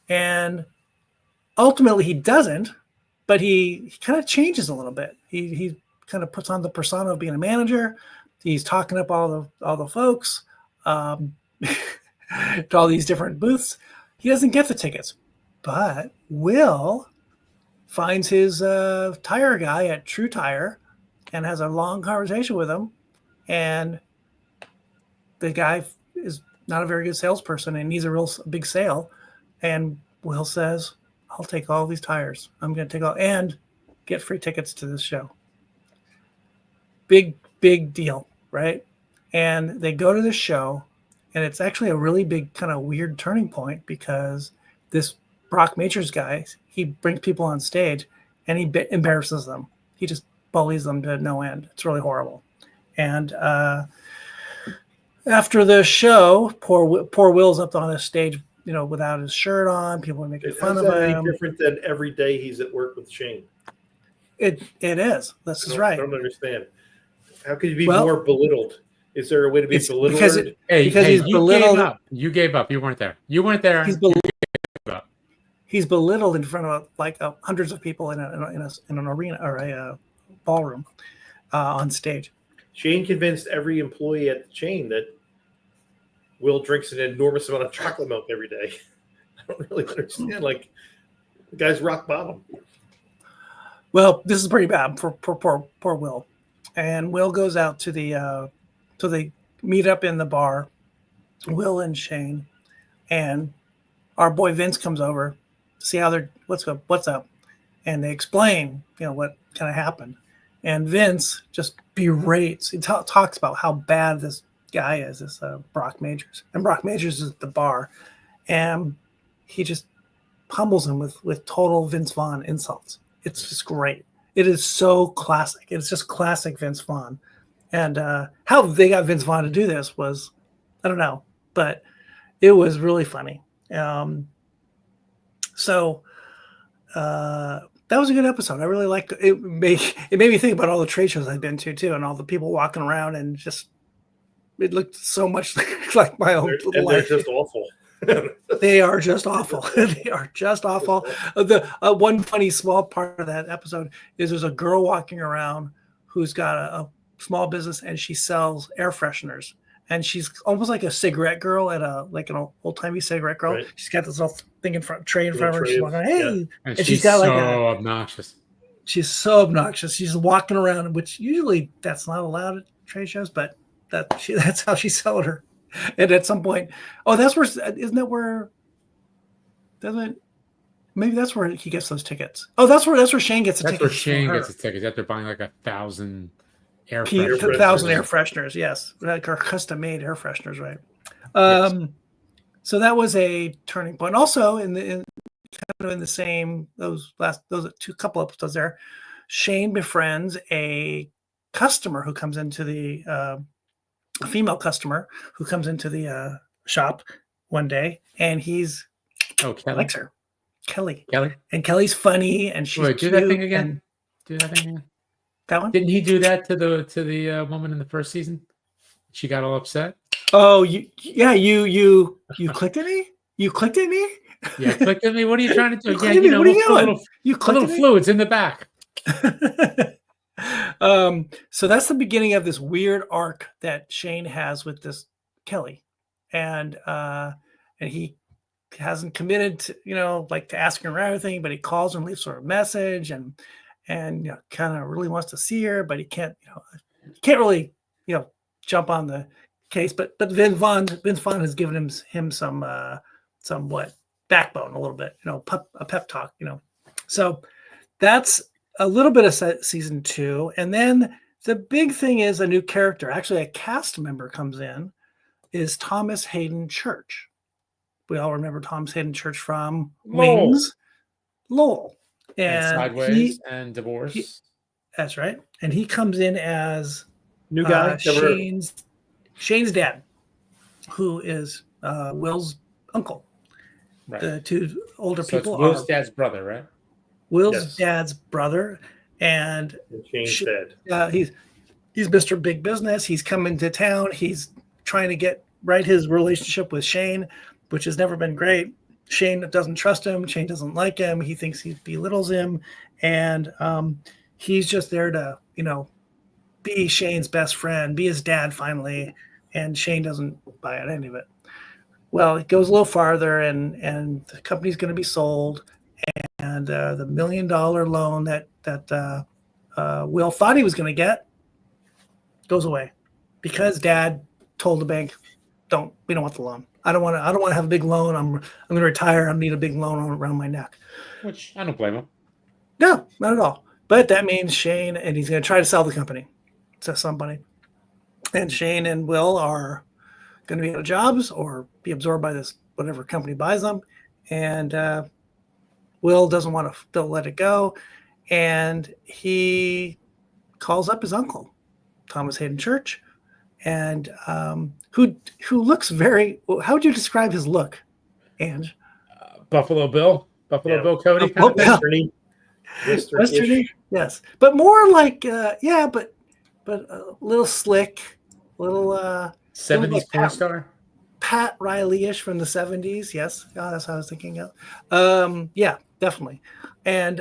And ultimately he doesn't, but he kind of changes a little bit. He kind of puts on the persona of being a manager. He's talking up all the folks to all these different booths. He doesn't get the tickets, but Will finds his tire guy at True Tire and has a long conversation with him. And the guy is not a very good salesperson and needs a real big sale. And Will says, I'll take all these tires. I'm going to take all and get free tickets to this show. Big deal, right? And they go to this show, and it's actually a really big kind of weird turning point because this Brock Majors guy, he brings people on stage and he embarrasses them. He just bullies them to no end. It's really horrible. And after the show, poor Will's up on the stage without his shirt on. People are making fun How's of that any him. different than every day he's at work with Shane? It is. This is right. I don't understand. How could you be more belittled? Is there a way to be belittled? Because he's belittled. You gave up. You weren't there. You weren't there. He's belittled in front of hundreds of people in an arena or a ballroom on stage. Shane convinced every employee at the chain that Will drinks an enormous amount of chocolate milk every day. I don't really understand. Like, the guy's rock bottom. Well, this is pretty bad for poor Will. And Will goes out to so they meet up in the bar, Will and Shane, and our boy Vince comes over to see how what's up, and they explain, what kind of happened. And Vince just berates. He talks about how bad this guy is, this Brock Majors. And Brock Majors is at the bar, and he just pummels him with total Vince Vaughn insults. It's just great. It is so classic. It's just classic Vince Vaughn. And how they got Vince Vaughn to do this was, I don't know, but it was really funny. So that was a good episode. I really liked it. It made me think about all the trade shows I've been to too, and all the people walking around, and just it looked so much like my own little life. They're just awful. They are just awful. They are just awful. The one funny small part of that episode is there's a girl walking around who's got a small business, and she sells air fresheners. And she's almost like a cigarette girl at an old-timey cigarette girl. Right. She's got this little thing tray in front of her. She's walking, hey. Yeah. And she's got so obnoxious. She's so obnoxious. She's walking around, which usually that's not allowed at trade shows, but that's how she's selling her. And at some point, maybe that's where he gets those tickets. Oh, that's where Shane gets the tickets. That's where Shane gets the tickets after buying like 1,000 air fresheners. 1,000 air fresheners, yes. Like our custom-made air fresheners, right? Yes. So that was a turning point. Also, in the same those couple episodes there, Shane befriends a customer who comes into a female customer who comes into the shop one day, and he's Kelly likes her, Kelly, and Kelly's funny, and she's do that thing again. Do that thing again. That one? Didn't he do that to the woman in the first season? She got all upset. Oh, you clicked at me? You clicked at me? Yeah, clicked at me. What are you trying to do? What are you doing? You clicked little fluids in the back. So that's the beginning of this weird arc that Shane has with this Kelly, and he hasn't committed to, to asking her everything, but he calls her and leaves her a message, and kind of really wants to see her, but he can't really, jump on the case. But Vince Vaughn has given him some backbone a little bit, a pep talk, So that's a little bit of season 2. And then the big thing is a new character. Actually, a cast member comes in, is Thomas Hayden Church. We all remember Thomas Hayden Church from Wings. Lowell. And Sideways and Divorce. That's right. And he comes in as new guy, Shane's dad, who is Will's uncle. Right. The two older people it's Will's dad's brother, right? Will's dad's brother, and Shane's dad. He's Mr. Big Business. He's coming to town. He's trying to get right his relationship with Shane, which has never been great. Shane doesn't trust him. Shane doesn't like him. He thinks he belittles him, and he's just there to, be Shane's best friend, be his dad finally. And Shane doesn't buy any of it. Well, it goes a little farther, and the company's going to be sold, and the $1 million loan that Will thought he was going to get goes away because Dad told the bank, we don't want the loan. I don't want to have a big loan. I'm going to retire. I don't need a big loan around my neck. Which I don't blame him. No, not at all. But that means Shane, and he's going to try to sell the company to somebody. And Shane and Will are going to be out of jobs or be absorbed by this whatever company buys them. And Will doesn't want to let it go. And he calls up his uncle, Thomas Hayden Church, and who looks very. How would you describe his look? And Buffalo Bill Cody. Buffalo Bill. Westerny, yes, but more like but a little slick, little 70s porn star. Pat Riley-ish from the 70s. Yes, that's what I was thinking of. Yeah, definitely. And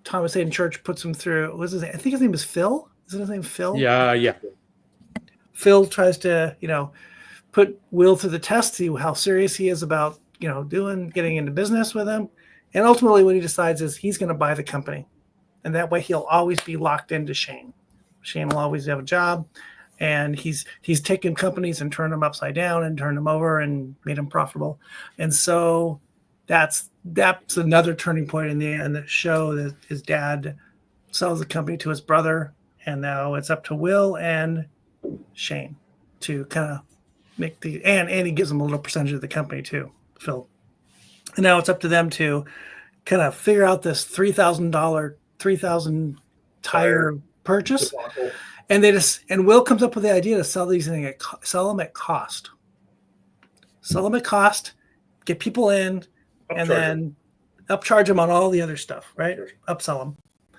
Thomas Hayden Church puts him through. What's his name? I think his name is Phil. Isn't his name Phil? Yeah. Phil tries to, put Will through the test, see how serious he is about, getting into business with him. And ultimately what he decides is he's going to buy the company. And that way he'll always be locked into Shane. Shane will always have a job. And he's taken companies and turned them upside down and turned them over and made them profitable. And so that's another turning point in the show, that his dad sells the company to his brother. And now it's up to Will and Shane to kind of make and he gives them a little percentage of the company too, Phil. And now it's up to them to kind of figure out this $3,000 tire purchase. And Will comes up with the idea to sell these things sell them at cost. Sell them at cost, get people in, and then upcharge them on all the other stuff, right? Upsell them.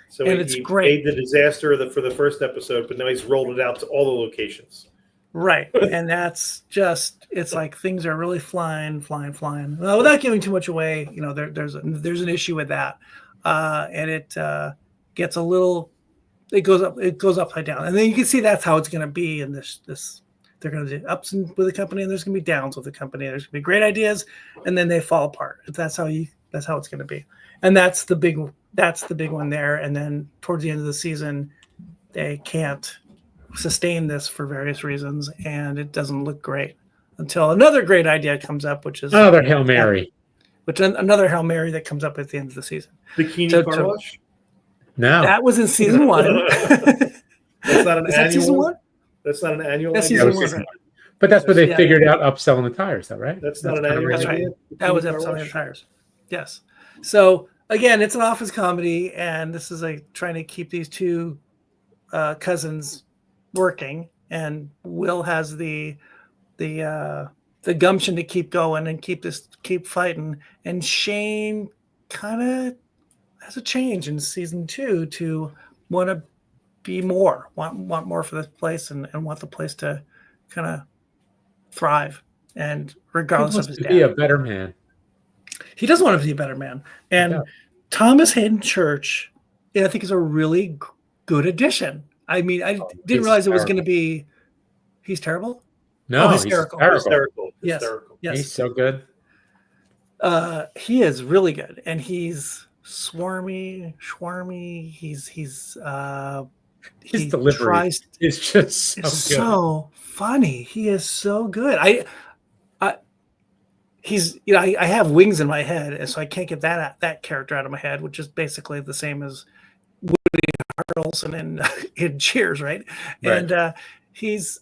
So and it's great. Made the disaster for the first episode, but now he's rolled it out to all the locations. Right. And that's just, it's like things are really flying. Well, without giving too much away, there's an issue with that. And it gets a little, it goes upside down. And then you can see that's how it's going to be in this, they're going to do ups with the company, and there's going to be downs with the company. There's going to be great ideas, and then they fall apart. That's how it's going to be. And that's the big one there. And then towards the end of the season, they can't sustain this for various reasons, and it doesn't look great until another great idea comes up, which is another Hail Mary. Another Hail Mary that comes up at the end of the season. Bikini car wash? No. That was in season 1. That's not an is annual. That season 1? That's not an annual. That's idea? season 1. But that's what they figured out, upselling the tires, though, right? That's not an annual. That's right. That was upselling the tires. Yes. So again, it's an office comedy, and this is trying to keep these two cousins working, and Will has the gumption to keep going and keep fighting, and Shane kind of has a change in season 2 to want to be more, want more for this place, and want the place to kind of thrive, and regardless of his dad. Be a better man. He does want to be a better man. And Thomas Hayden Church, I think, is a really good addition. I mean, I didn't realize it was going to be. He's terrible. No, hysterical. Hysterical. Yes. He's so good. He is really good, and he's schwarmy. His delivery is just so funny. He is so good. I have Wings in my head, and so I can't get that character out of my head, which is basically the same as Woody Harrelson in Cheers, right? And he's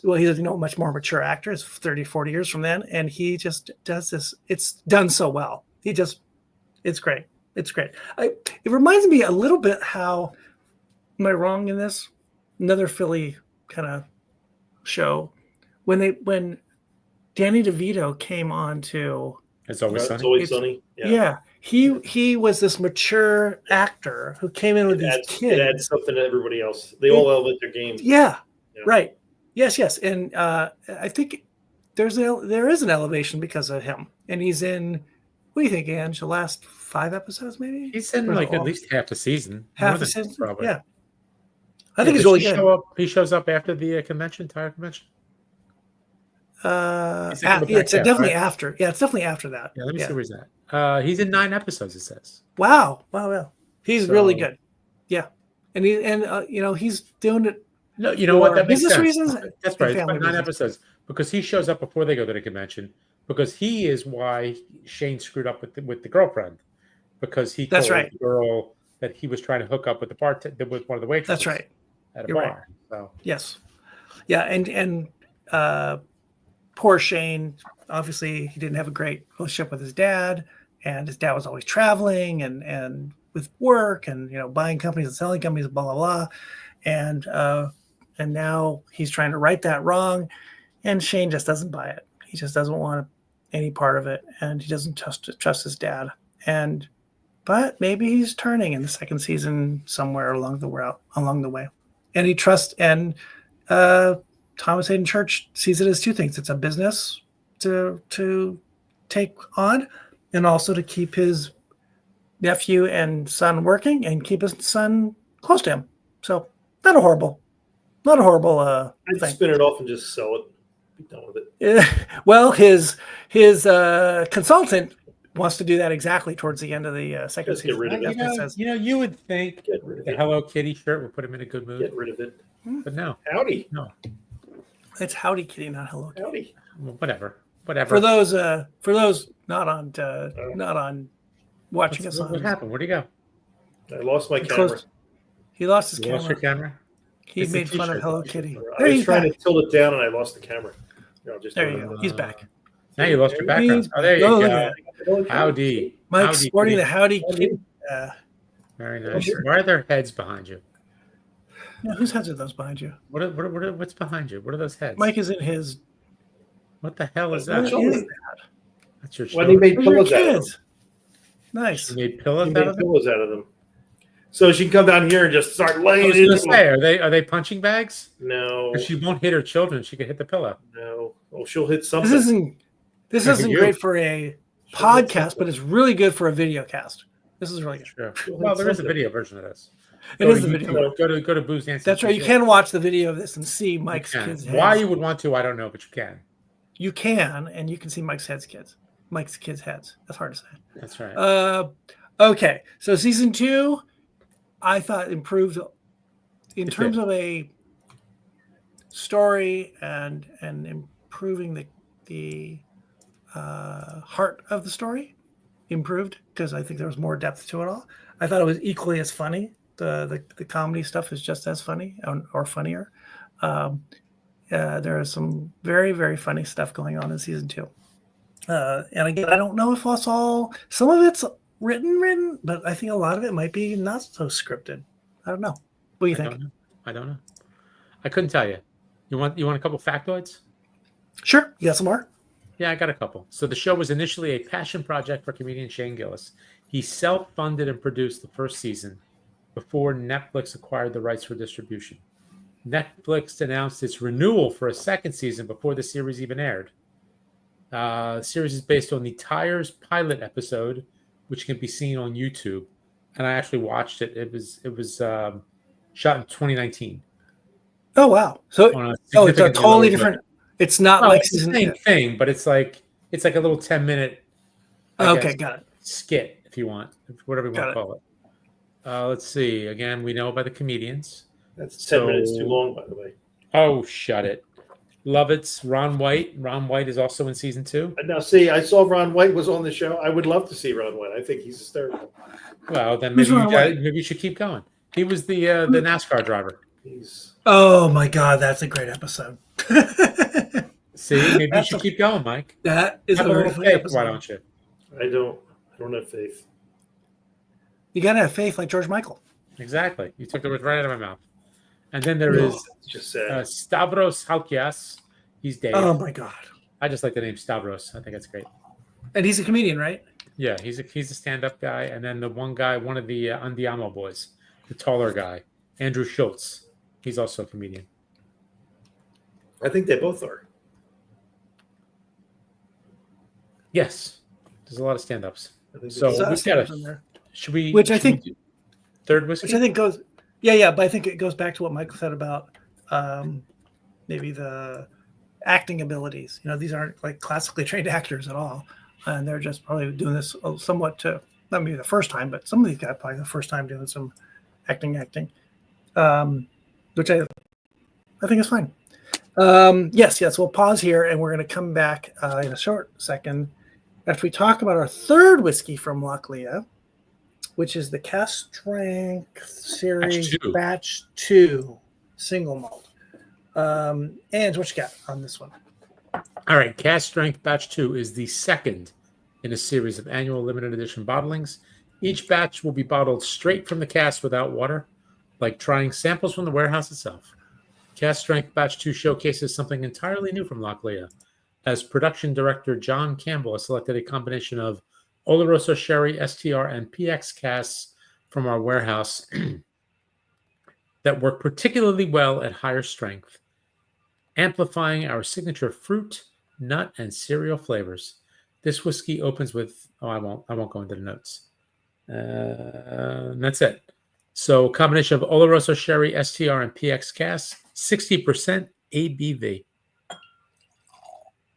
a much more mature actor. He's 30, 40 years from then, and he just does this. It's done so well. It's great. It's great. It reminds me a little bit how, am I wrong in this? Another Philly kind of show when Danny DeVito came on to It's Always Sunny. It's Always Sunny. Yeah. He was this mature actor who came in with these kids. It adds something to everybody else. They all elevate their game. Yeah. Right. Yes. And I think there is an elevation because of him. And he's in, what do you think, Ange? The last 5 episodes, maybe? He's in at least half the season. Half the season? Probably. Yeah. I think he's really good. He shows up after the tire convention. It's definitely after. Yeah, it's definitely after that. Yeah, let me see where he's at. He's in 9 episodes, it says. Wow. He's really good. Yeah. And he's doing it. No, you know what? That makes business sense. reasons. That's right. It's about 9 episodes because he shows up before they go to the convention, because he is why Shane screwed up with the girlfriend, because he told the girl that he was trying to hook up with with one of the waitresses. That's right. At a bar. Right. So yes. Yeah, and poor Shane, obviously he didn't have a great relationship with his dad, and his dad was always traveling and with work and buying companies and selling companies, blah blah blah. And now he's trying to right that wrong, and Shane just doesn't buy it. He just doesn't want any part of it, and he doesn't trust his dad. But maybe he's turning in the second season somewhere along the way, and he trusts. And Thomas Hayden Church sees it as two things: it's a business to take on, and also to keep his nephew and son working and keep his son close to him. So not a horrible I'd thing. spin it off and just sell it. Be done with it. Well, his consultant wants to do that exactly towards the end of the second Just get season. rid of it. You would think Get rid of the it. Hello Kitty shirt would put him in a good mood, Get rid of it. but no, Howdy. It's Howdy Kitty, not Hello Kitty. Howdy. well, whatever. For those not on watching us What on. happened? Where'd he go? I lost my He camera. closed- He lost his You lost your camera. camera? He It's the made fun of t-shirt. Hello Kitty. I There was he's trying back. to tilt it down and I lost the camera. Here, I'll just There do you it. go. He's back. Now you lost your background. Oh, there you Oh, look go. at that. Howdy. Mike's Howdy, sporting Kitty. the Howdy Kitty. Very nice. Why are there heads behind you? Whose heads are those behind you? What's behind you? What are those heads? Mike is in his. What the hell is What that? is That's your When he children. made Those are your pillows out of them. kids. Nice. You made He pillows out made of them? pillows out of them. So she can come down here and just start I laying was it gonna in. say, are they punching bags? No, If she won't hit her children, she could hit the pillow. no. Oh, she'll hit something. This Look at isn't you. great for a podcast, but it's really good for a video cast. This is really good. Sure. She'll Well, hit there is a something. video version of this. It Go is to the video. YouTube. Go to Booze Dancing. That's right. You TV. can watch the video of this and see You Mike's can. kids' heads. Why you would want to, I don't know, but you can. You can, and you can see Mike's kids' heads. That's hard to say. That's right. Okay, so season 2, I thought improved in It terms did. of a story and improving the heart of the story. Improved because I think there was more depth to it all. I thought it was equally as funny. The comedy stuff is just as funny or funnier. There is some very, very funny stuff going on in season 2. And again, I don't know if that's all. Some of it's written, but I think a lot of it might be not so scripted. I don't know. What do you think? I don't know. I couldn't tell you. You want a couple factoids? Sure. You got some more? Yeah, I got a couple. So the show was initially a passion project for comedian Shane Gillis. He self-funded and produced the first season before Netflix acquired the rights for distribution. Netflix announced its renewal for a second season before the series even aired. The series is based on the Tires pilot episode, which can be seen on YouTube. And I actually watched it. It was shot in 2019. Oh wow! So On a it's a significantly totally lower different. It's not budget. like It's the season. same thing, but it's like a little 10-minute. Okay, got it. Skit, if you want, whatever you want Got to it. call it. Let's see. Again, we know by the comedians. That's 10 minutes too long, by the way. Oh, shut it. Lovitz, Ron White. Ron White is also in season 2. And now, see, I saw Ron White was on the show. I would love to see Ron White. I think he's hysterical. Well, then Who's maybe Ron White? maybe you should keep going. He was the NASCAR driver. He's Oh my God, that's a great episode. See, maybe you That's should a- keep going, Mike. That is Have a a very little funny faith, episode. why don't you? I don't have faith. You gotta have faith, like George Michael. Exactly. You took the words right out of my mouth. And then there No, is it's just sad. Stavros Halkias. He's Dave. Oh my God! I just like the name Stavros. I think that's great. And he's a comedian, right? Yeah, he's a stand-up guy, and then the one guy, one of the Andiamo boys, the taller guy, Andrew Schulz. He's also a comedian. I think they both are. Yes, there's a lot of stand-ups. I think So they- So we've got from there. Should we? Which I should we think- do third whiskey. Which I think goes, yeah, but I think it goes back to what Michael said about maybe the acting abilities. You know, these aren't like classically trained actors at all, and they're just probably doing this somewhat to not maybe the first time, but some of these guys probably the first time doing some acting, which I think is fine. Yes. We'll pause here, and we're going to come back in a short second after we talk about our third whiskey from Lochlea, which is the Cask Strength Series Batch 2 Single Malt. And what you got on this one? All right, Cask Strength Batch 2 is the second in a series of annual limited edition bottlings. Each batch will be bottled straight from the cask without water, like trying samples from the warehouse itself. Cask Strength Batch 2 showcases something entirely new from Lochlea, as production director John Campbell has selected a combination of Oloroso Sherry, STR, and PX casks from our warehouse that work particularly well at higher strength, amplifying our signature fruit, nut, and cereal flavors. This whiskey opens with I won't go into the notes. That's it. So combination of Oloroso Sherry, STR, and PX casks, 60% ABV.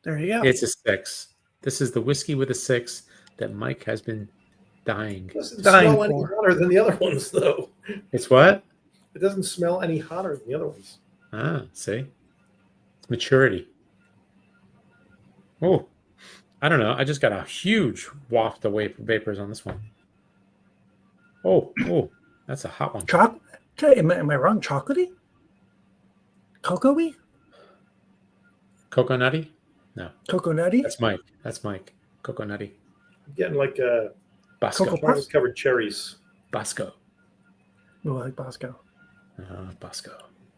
There you go. It's a 6. This is the whiskey with a 6 that Mike has been dying. It doesn't Dying smell any for. hotter than the other ones, though. It's what? It doesn't smell any hotter than the other ones. Ah, see? It's maturity. Oh, I don't know. I just got a huge waft of vapors on this one. Oh, that's a hot one. Am I wrong? Chocolatey? Cocoa-y? Coconutty? No. Coconutty? That's Mike. Coconutty. I'm getting like a Bosco. Cocoa- covered cherries. Bosco. Oh, I like Bosco. Bosco.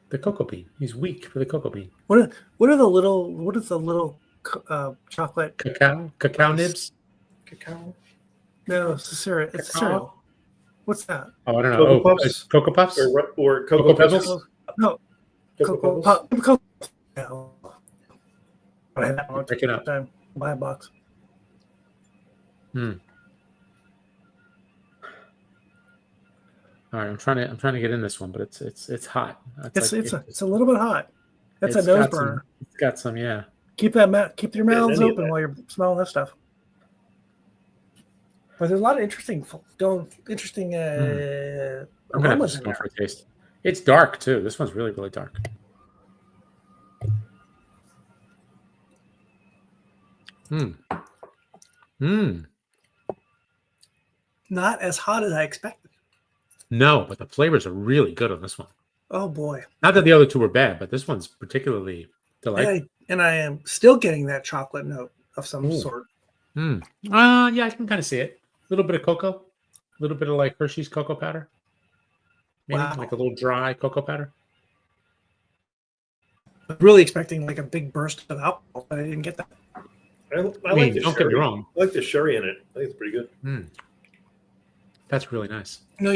The cocoa bean. He's weak for the cocoa bean. What is the little chocolate? Cacao nibs? Cacao. No, it's a cereal. It's a cereal. What's that? Oh, I don't know. Cocoa Puffs? Cocoa Puffs? Or Cocoa Cocoa Pebbles? Pebbles? No, Cocoa Cocoa. Pebbles? No. I had that one Break it up. time. Buy a box. All right, I'm trying to get in this one, but it's hot. It's a little bit hot. That's a it's nose got burner. It's got some, yeah. Keep your mouths any of open that. while you're smelling that stuff. But there's a lot of interesting I'm gonna have aromas to in smell there. for a taste. It's dark too. This one's really, really dark. Not as hot as I expected. No, but the flavors are really good on this one. Oh boy. Not that the other two were bad, but this one's particularly delightful. And I am still getting that chocolate note of some sort. Yeah, I can kind of see it. A little bit of cocoa, a little bit of like Hershey's cocoa powder. Maybe Wow. like a little dry cocoa powder. I'm really expecting like a big burst of alcohol, but I didn't get that. I I like mean, the don't sherry. get me wrong. I like the sherry in it. I think it's pretty good. That's really nice. No,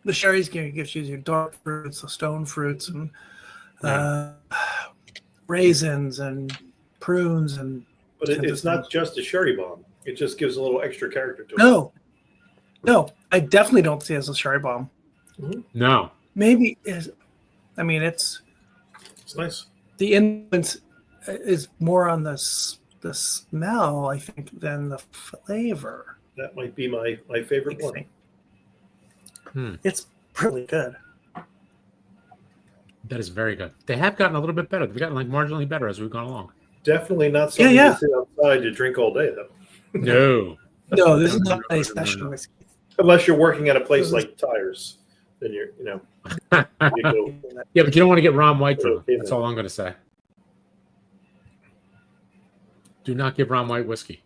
the sherry's gives you your dark fruits, the stone fruits, and raisins and prunes and. But it's not just a sherry bomb. It just gives a little extra character to it. No, I definitely don't see it as a sherry bomb. No. Maybe it's It's nice. the influence is more on the smell, I think, than the flavor. That might be my favorite I one. think. It's really good. That is very good. They have gotten a little bit better. They've gotten like marginally better as we've gone along. Definitely not something to sit outside to drink all day, though. No. No, this is not a special whiskey. Unless you're working at a place like Tires, then you're, you go. Yeah, but you don't want to get Rom White drunk. Okay, That's then. all I'm going to say. Do not give Rom White whiskey.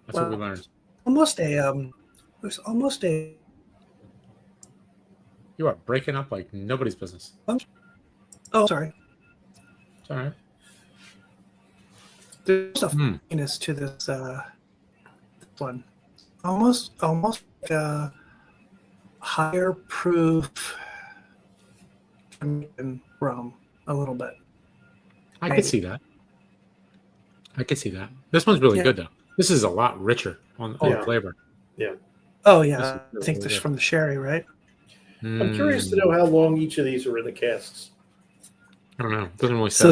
That's what we learned. There's almost a. You are breaking up like nobody's business. Oh, sorry. It's all right. There's a funkiness to this one. Almost like a higher proof rum a little bit. I could see that. This one's really good though. This is a lot richer on flavor. Yeah. Oh yeah, This is I think really this good. from the sherry, right? I'm curious to know how long each of these are in the casks. I don't know. It doesn't really say. So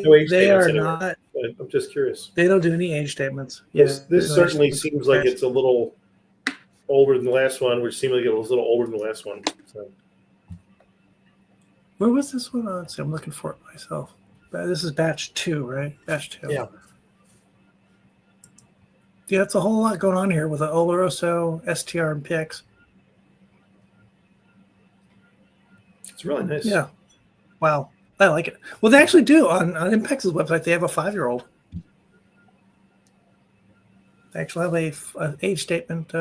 No age they are statements anywhere. not. But I'm just curious. They don't do any age statements. This no certainly age statements. seems like it's a little older than the last one, which seemed like it was a little older than the last one. So Where was this one? Let's see, I'm looking for it myself. This is batch 2, right? Batch 2. Yeah. Yeah, it's a whole lot going on here with the Oloroso, STR, and PX. it's really nice. Yeah. Wow. I like it. Well, they actually do. On Impex's website, they have a 5-year-old. They actually have an age statement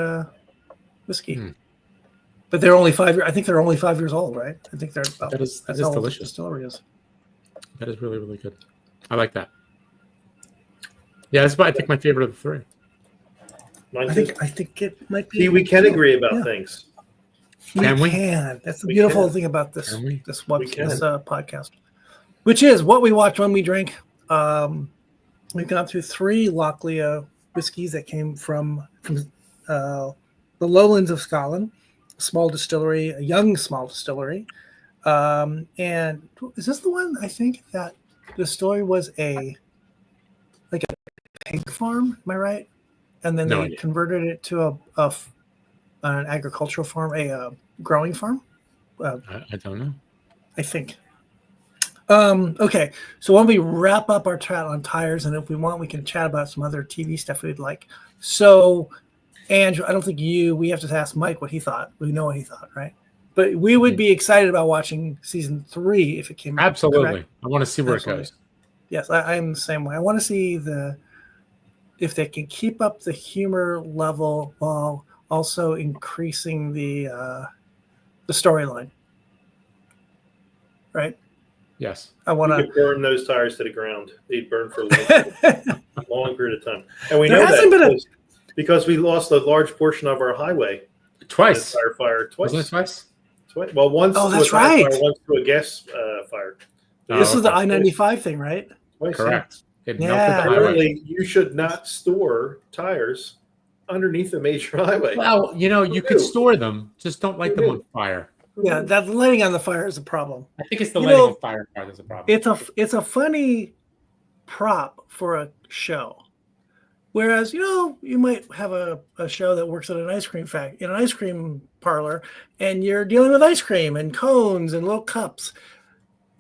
whiskey. But they're only 5 years. I think they're only 5 years old, right? I think they're about, That is that's how old the delicious. distillery is. That is really, really good. I like that. Yeah, that's why I think my favorite of the three. Mine I too. think it might be. See, we can agree about things. Can we? Can. That's the We beautiful can. thing about this Can we? this We can. podcast, which is what we watch when we drink. We've gone through 3 Lochlea whiskeys that came from the lowlands of Scotland, a small distillery, a young small distillery. And is this the one? I think that the story was a pig farm. Am I right? And then No they idea. converted it to an agricultural farm, a growing farm. I don't know. I think. Okay, so when we wrap up our chat on tires, and if we want, we can chat about some other TV stuff we'd like. So, Andrew, I don't think we have to ask Mike what he thought. We know what he thought, right? But we would be excited about watching season 3 if it came out. Absolutely. Correct? I want to see where Absolutely. it goes. Yes, I'm the same way. I want to see if they can keep up the humor level while also increasing the storyline. Right? Yes. I want We to could burn those tires to the ground. They'd burn for a long period of time. And we There know hasn't that been because we lost a large portion of our highway. Twice. In a tire fire twice. Wasn't it twice? Well, once Oh, to that's a tire right. fire, once to a gas fire. This is the okay. I-95 thing, right? Twice, Correct. It Yeah. melted the highway. Apparently, you should not store tires underneath a major highway. Well, you could store them, just don't light Who them knew? on fire. Yeah, that lighting on the fire is a problem. I think it's the You lighting know, on fire part that's a problem. It's a funny prop for a show. Whereas, you might have a show that works at an ice cream parlor, and you're dealing with ice cream and cones and little cups.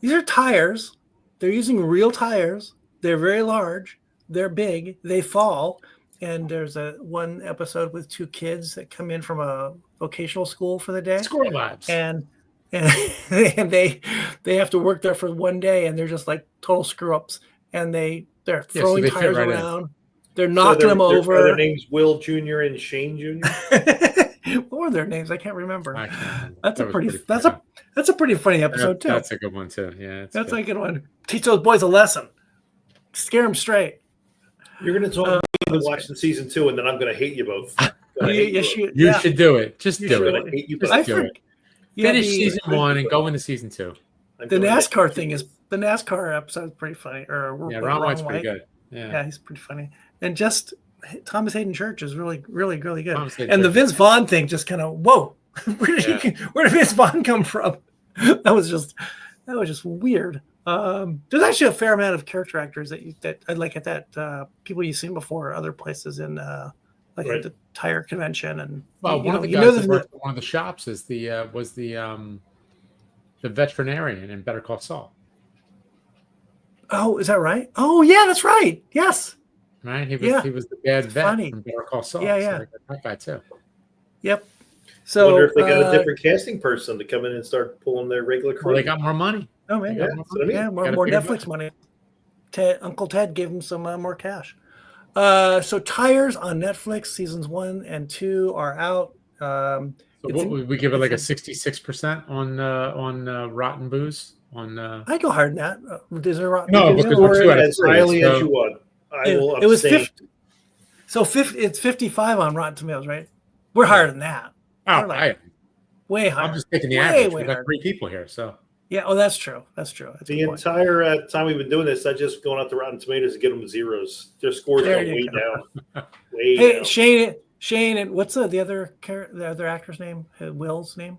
These are tires. They're using real tires. They're very large. They're big. They fall. And there's one episode with 2 kids that come in from a vocational school for the day. Squirrel Labs. And they have to work there for one day, and they're just like total screw ups. And they're throwing they fit tires right in. around. They're knocking them Are over. their names Will Jr. and Shane Jr.? What were their names? I can't remember. I can't remember. That's That a was pretty. That's a pretty funny episode too. That's a good one too. Yeah, That's a good one. Teach those boys a lesson. Scare them straight. You're going to talk about watching season 2, and then I'm going to hate you both. You should do it. Just You do should. it. I hate you Just both. do it. Finish season 1 and go into season 2. The NASCAR thing is the NASCAR episode is pretty funny. Yeah, Ron White's pretty good. Yeah, he's pretty funny. And just Thomas Hayden Church is really, really, really good. And the Vince Vaughn thing just kind of whoa. Where did Vince Vaughn come from? That was just weird. There's actually a fair amount of character actors that I like at that people you've seen before other places in at the tire convention. And well, one of the guys that worked at one of the shops was the veterinarian in Better Call Saul. Oh, is that right? Oh, yeah, that's right. Yes. Right? He was the bad vet from Better Call Saul. Yeah. So that guy too. Yep. So I wonder if they got a different casting person to come in and start pulling their regular crew. Well, they got more money. Oh, man. More Netflix money. Uncle Ted gave him some more cash. So Tires on Netflix, seasons 1 and 2 are out. So what would we give it, like a 66% on Rotten Booze? I go hard in that. Is there Rotten? No, because we're 2 out of as 3. highly as you want. I will abstain. It was 50. So it's 55 on Rotten Tomatoes, right? We're higher than that. Oh, way higher. I'm just taking the average. We've got 3 people here, so. Yeah. Oh, that's true. That's the entire time we've been doing this, I just going out to Rotten Tomatoes to get them zeros. Their scores go way down. Way down. Shane, and what's the other actor's name? Will's name?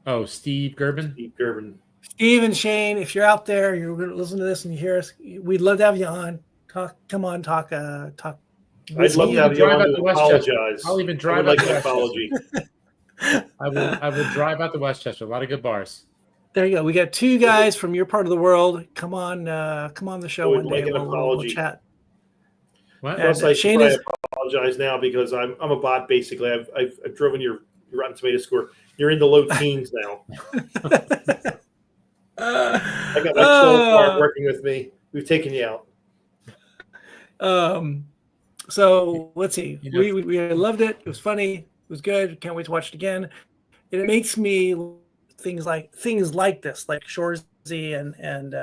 Oh, Steve Gerbin. Steve and Shane, if you're out there, you're going to listen to this and you hear us, we'd love to have you on. Talk. I'd love to have you on to apologize. I'll even drive out to an apology. I will drive out to Westchester. A lot of good bars. There you go. We got 2 guys from your part of the world. Come on the show one day. We'll chat. What? Plus, I should apologize now because I'm a bot basically. I've driven your Rotten Tomato score. You're in the low teens now. I got my 12 car working with me. We've taken you out. So let's see. We loved it. It was funny. It was good. Can't wait to watch it again. It makes me things like this, like Shorzy and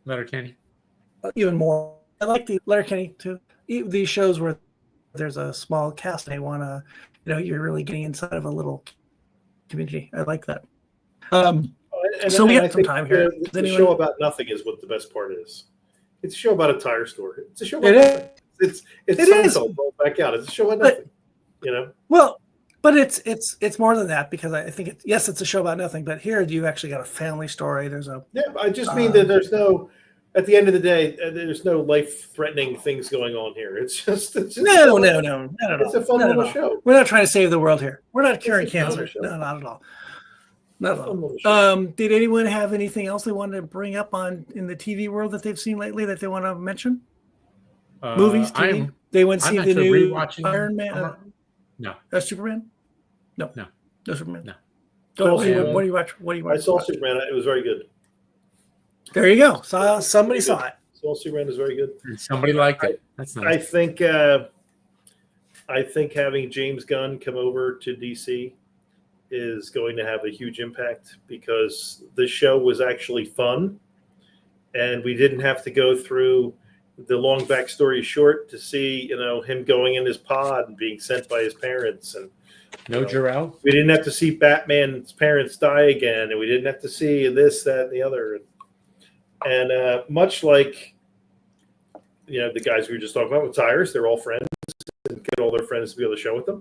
Letterkenny. Even more I like the Letterkenny too. These shows where there's a small cast and they want to, you're really getting inside of a little community. I like that. So we have some time here. The show about nothing is what the best part is. It's a show about a tire store. It's a show about nothing. It's Seinfeld rolled back out. It's a show about nothing. Well, but it's more than that, because I think it's a show about nothing. But here you actually got a family story. There's a I just mean that there's no. At the end of the day, there's no life-threatening things going on here. It's just no. It's a fun little show. We're not trying to save the world here. We're not curing cancer. No, not at all. Not at all. Did anyone have anything else they wanted to bring up in the TV world that they've seen lately that they want to mention? Movies, TV? They went to see the new Iron Man. No. Superman? No. Superman. No. What do you watch? I saw Superman. It was very good. There you go. Somebody saw it. Saw Superman is very good. Somebody liked it. That's nice. I think having James Gunn come over to DC is going to have a huge impact, because the show was actually fun, and we didn't have to go through the long backstory short to see, him going in his pod and being sent by his parents, and Jor-El. We didn't have to see Batman's parents die again, and we didn't have to see this, that, and the other. And much like, the guys we were just talking about with tires, they're all friends and get all their friends to be on the show with them.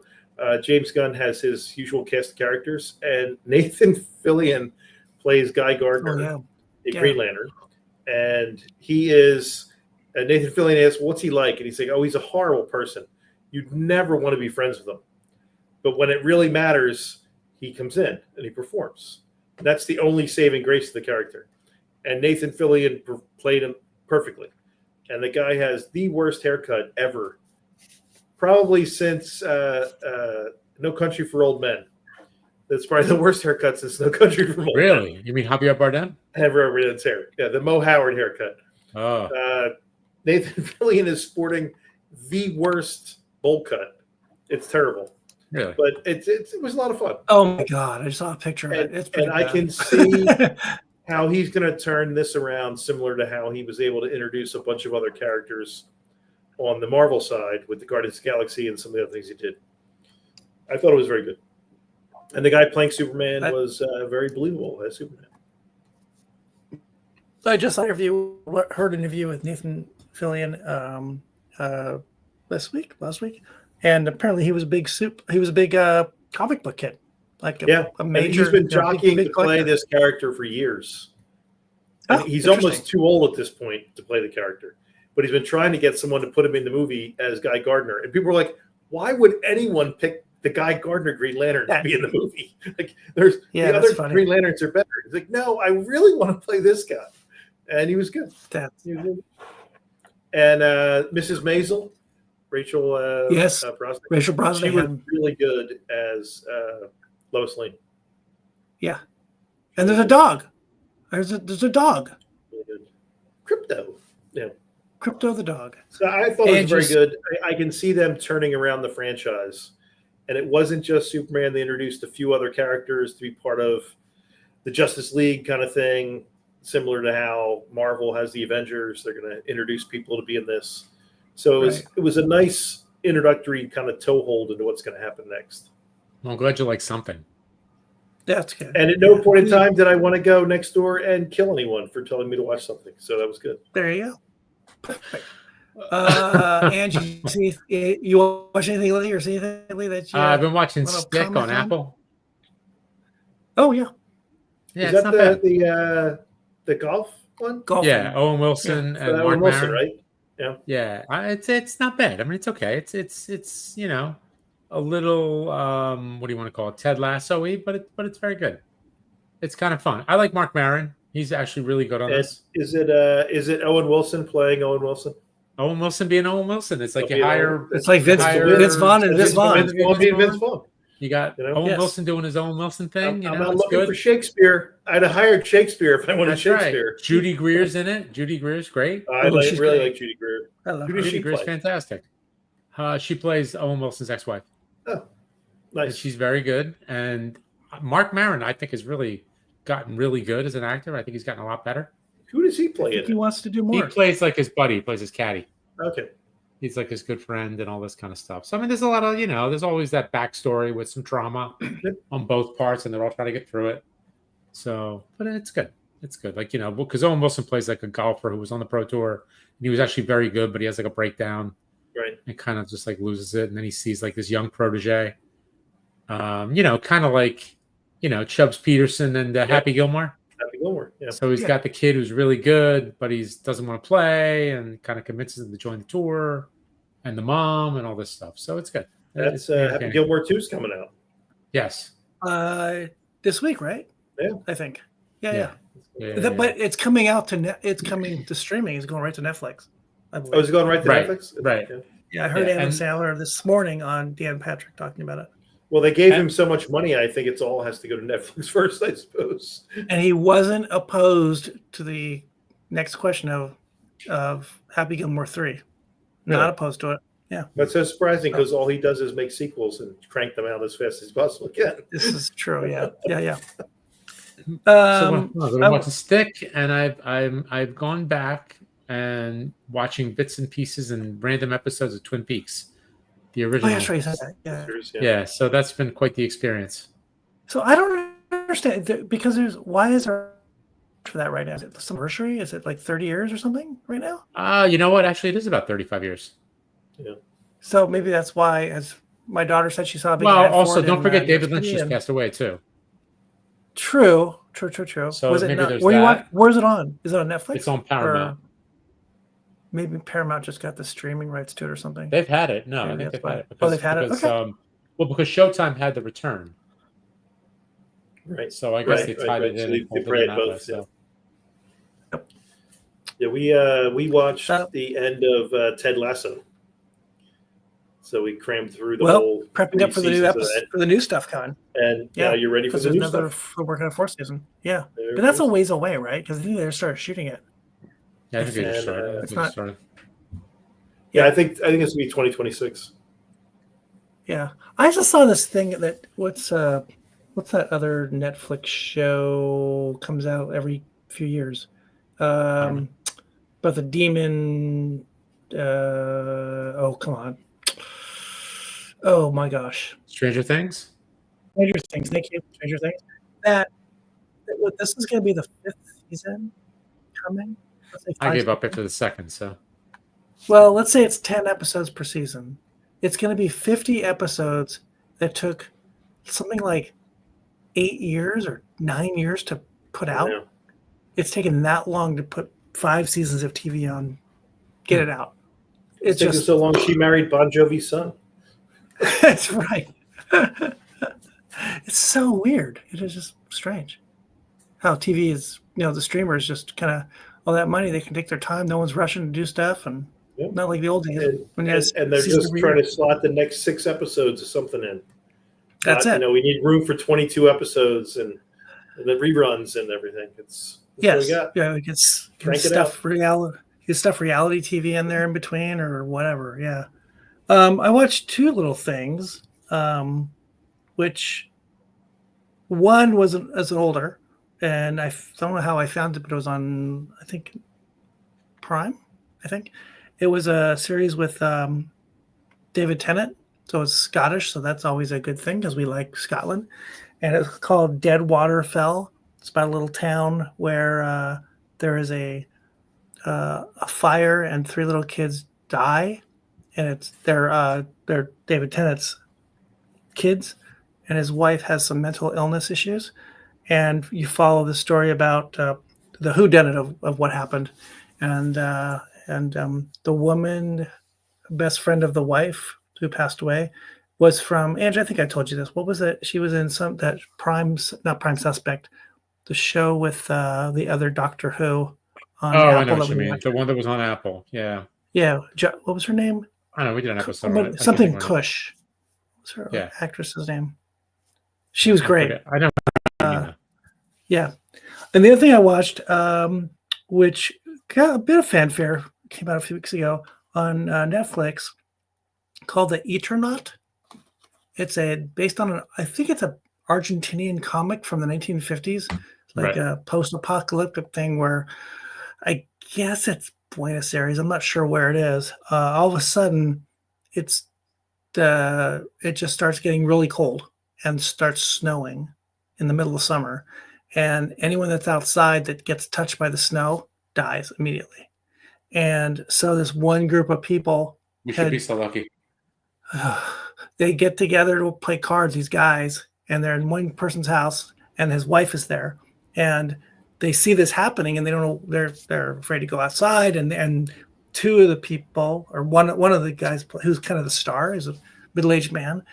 James Gunn has his usual cast of characters, and Nathan Fillion plays Guy Gardner, Green Lantern. And he is, Nathan Fillion asks, what's he like? And he's like, he's a horrible person. You'd never want to be friends with him. But when it really matters, he comes in and he performs. And that's the only saving grace of the character. And Nathan Fillion played him perfectly. And the guy has the worst haircut ever, probably since No Country for Old Men. That's probably the worst haircut since No Country for Old Men. Really? You mean Javier Bardem? Javier hair. Yeah, the Mo Howard haircut. Oh. Nathan Fillion is sporting the worst bowl cut. It's terrible. Really? But it was a lot of fun. Oh my God! I saw a picture of it. And I can see how he's going to turn this around, similar to how he was able to introduce a bunch of other characters on the Marvel side with the Guardians of the Galaxy and some of the other things he did. I thought it was very good. And the guy playing Superman was very believable as Superman. So I just heard an interview with Nathan Fillion last week, and apparently he was a big comic book kid. A major. He's been jockeying to play this character for years. He's almost too old at this point to play the character, but he's been trying to get someone to put him in the movie as Guy Gardner. And people were like, "Why would anyone pick the Guy Gardner Green Lantern to be in the movie? The other funny. Green Lanterns are better." He's like, "No, I really want to play this guy," and he was good. And Mrs. Maisel, Rachel Brosnahan. Rachel Brosnahan. She was really good as Lois Lane. Yeah, and there's a dog. There's a dog. Really good. Crypto. Yeah. Crypto the dog. So I thought it was very good. I can see them turning around the franchise. And it wasn't just Superman. They introduced a few other characters to be part of the Justice League kind of thing, similar to how Marvel has the Avengers. They're going to introduce people to be in this. So it was a nice introductory kind of toehold into what's going to happen next. Well, I'm glad you like something. That's good. And at no point in time did I want to go next door and kill anyone for telling me to watch something. So that was good. There you go. Perfect. Angie, you watch anything lately or see anything lately that you? I've been watching Stick on Apple. Oh yeah. Is that the golf one? Yeah, Owen Wilson and Mark Wilson, Maron. right? Yeah. It's not bad. I mean, it's okay. It's a little what do you want to call it? Ted Lasso-y, but it's very good. It's kind of fun. I like Mark Maron. He's actually really good on this. Is it Owen Wilson playing Owen Wilson? Owen Wilson being Owen Wilson. It's like you hire. It's like Vince Vaughn and Vince Vaughn. Vince Vaughn. You got Owen Wilson doing his Owen Wilson thing. I'm not looking for Shakespeare. I'd have hired Shakespeare if I wanted Shakespeare. Right. Judy Greer's in it. Judy Greer's great. I really like Judy Greer. Judy Greer's fantastic. She plays Owen Wilson's ex-wife. Oh, nice. And she's very good. And Mark Maron, I think, has really gotten really good as an actor. I think he's gotten a lot better. Who does he play in He it? wants to do He more. plays like his buddy. He plays his caddy. Okay. He's like his good friend and all this kind of stuff. So I mean, there's a lot of there's always that backstory with some trauma on both parts, and they're all trying to get through it. So, but it's good. It's good. Like because Owen Wilson plays like a golfer who was on the pro tour, and he was actually very good, but he has like a breakdown, Right? And kind of just like loses it, and then he sees like this young protege, kind of like Chubbs Peterson and Happy Gilmore. Happy Gilmore. Yeah. So he's got the kid who's really good, but he doesn't want to play, and kind of convinces him to join the tour, and the mom and all this stuff. So it's good. That's Happy Gilmore 2's coming out. Yes. This week, right? Yeah, I think. Yeah. Yeah. But it's coming out to it's coming to streaming. It's going right to Netflix. I believe. Oh, is it going right to Netflix? Right. Yeah, I heard Adam Sandler this morning on Dan Patrick talking about it. Well, they gave him so much money. I think it's all has to go to Netflix first, I suppose. And he wasn't opposed to the next question of Happy Gilmore 3. Not opposed to it. Yeah. That's so surprising because all he does is make sequels and crank them out as fast as possible again. This is true. Yeah. So I'm watching Stick, and I've gone back and watching bits and pieces and random episodes of Twin Peaks, the original. Oh, that's right. You said that. Yeah. So that's been quite the experience. So I don't understand because why is there for that right now? Is it some anniversary? Is it like 30 years or something right now? You know what? Actually, it is about 35 years. Yeah. So maybe that's why, as my daughter said, she saw a big. Well, also don't forget David Lynch just passed away too. True. So was it maybe not, there's where that. You watch, where's it on? Is it on Netflix? It's on Paramount. Or maybe Paramount just got the streaming rights to it or something. They've had it. No, I think they've had it. Because, they've had it. Okay. Because Showtime had The Return. Right. So I guess they tied it in. So they bred both. So. Yeah, we watched the end of Ted Lasso. So we crammed through the whole. Prepping up for the new episode, for the new stuff coming. And you're ready for the new stuff. We're working on 4th season. Yeah, but that's a ways away, right? Because I think they started shooting it. Yeah, I think they just started. It's not. Yeah, I think it's gonna be 2026. Yeah, I just saw this thing that what's that other Netflix show comes out every few years, but the demon. Oh come on. Oh my gosh! Stranger Things. Thank you. Stranger Things. This is going to be the 5th season coming. I gave up after the 2nd. So. Well, let's say it's 10 episodes per season. It's going to be 50 episodes that took something like 8 years or 9 years to put out. Yeah. It's taken that long to put 5 seasons of TV on. Get it out. It's taken so long. She married Bon Jovi's son. That's right. It's so weird. It is just strange how TV is, the streamers just kind of all that money. They can take their time. No one's rushing to do stuff, and not like the old days. And they're just trying to slot the next 6 episodes of something in. That's it. We need room for 22 episodes and the reruns and everything. It's stuff reality. Get stuff reality TV in there in between or whatever. Yeah. I watched 2 little things, which one was as an older, and I don't know how I found it, but it was on, I think, Prime. I think it was a series with David Tennant, so it's Scottish, so that's always a good thing because we like Scotland, and it's called Deadwater Fell. It's about a little town where there is a fire and 3 little kids die. And they're David Tennant's kids, and his wife has some mental illness issues, and you follow the story about the whodunit of what happened, and the woman, best friend of the wife who passed away, was from Andrew. I think I told you this. What was it? She was in not Prime Suspect, the show with the other Doctor Who on Apple. I know what you mean. The one that was on Apple. Yeah. Yeah. What was her name? I don't know. We did an episode. Something Cush. What's her actress's name? She was great. I don't. Yeah. And the other thing I watched, which got a bit of fanfare, came out a few weeks ago on Netflix, called The Eternaut. It's based on I think it's a Argentinian comic from the 1950s, like a post-apocalyptic thing where I guess it's Buenos Aires. I'm not sure where it is. All of a sudden, it just starts getting really cold and starts snowing in the middle of summer. And anyone that's outside that gets touched by the snow dies immediately. And so this one group of people We should be so lucky. they get together to play cards, these guys, and they're in one person's house and his wife is there. And they see this happening and they don't know, they're afraid to go outside. And two of the people, or one of the guys who's kind of the star, is a middle-aged man.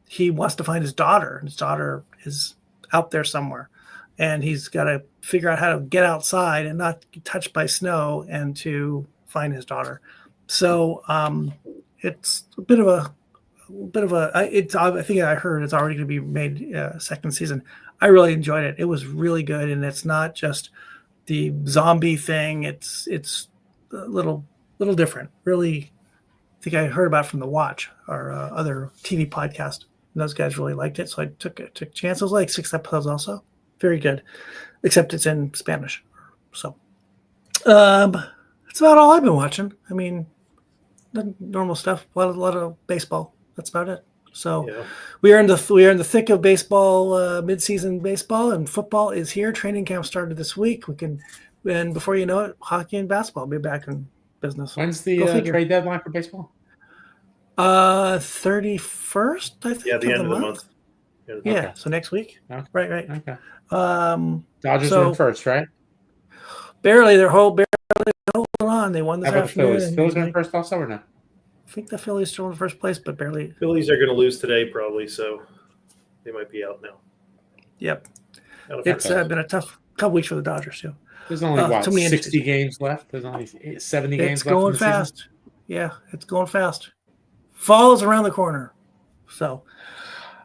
He wants to find his daughter. His daughter is out there somewhere. And he's got to figure out how to get outside and not get touched by snow and to find his daughter. So it's a bit of a I think I heard it's already going to be made second season. I really enjoyed it. It was really good, and it's not just the zombie thing. It's a little different. Really, I think I heard about it from The Watch, our other TV podcast. And those guys really liked it, so I took a chance. It was like 6 episodes, also very good, except it's in Spanish. So that's about all I've been watching. I mean, the normal stuff. A lot of baseball. That's about it. So Yeah. we are in the thick of baseball, mid-season baseball, and football is here. Training camp started this week. And before you know it, hockey and basketball will be back in business. When's the trade deadline for baseball? 31st, I think. Yeah, the end of the month. Yeah, Okay. so next week. Okay. Right. Okay. Dodgers are in first, right? Barely. They're holding on. They won this How about the afternoon. Phillies? Phillies are in first also or no? I think the Phillies still in first place, but barely. Phillies are going to lose today probably, so they might be out now. Yep. Out of It's first. been a tough couple weeks for the Dodgers too. There's only too many 60 injuries. games left. There's only 70 games It's left. going in the season. fast. Yeah, it's going fast. Fall is around the corner. So,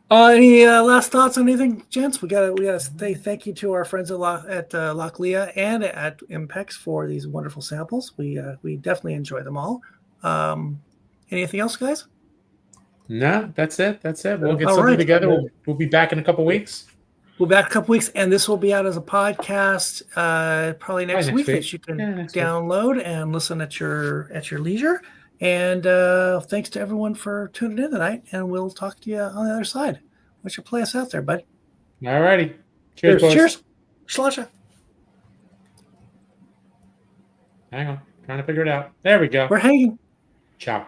any last thoughts on anything, gents? We gotta say thank you to our friends at Lochlea and at Impex for these wonderful samples. We definitely enjoy them all. Anything else, guys? No, that's it. We'll get All something right. together. We'll be back in a couple weeks. We'll be back in a couple weeks, and this will be out as a podcast probably next week that you can download and listen at your leisure. And thanks to everyone for tuning in tonight, and we'll talk to you on the other side. Why don't you play us out there, bud? All righty. Cheers, boys. Cheers. Slasha. Hang on. Trying to figure it out. There we go. We're hanging. Ciao.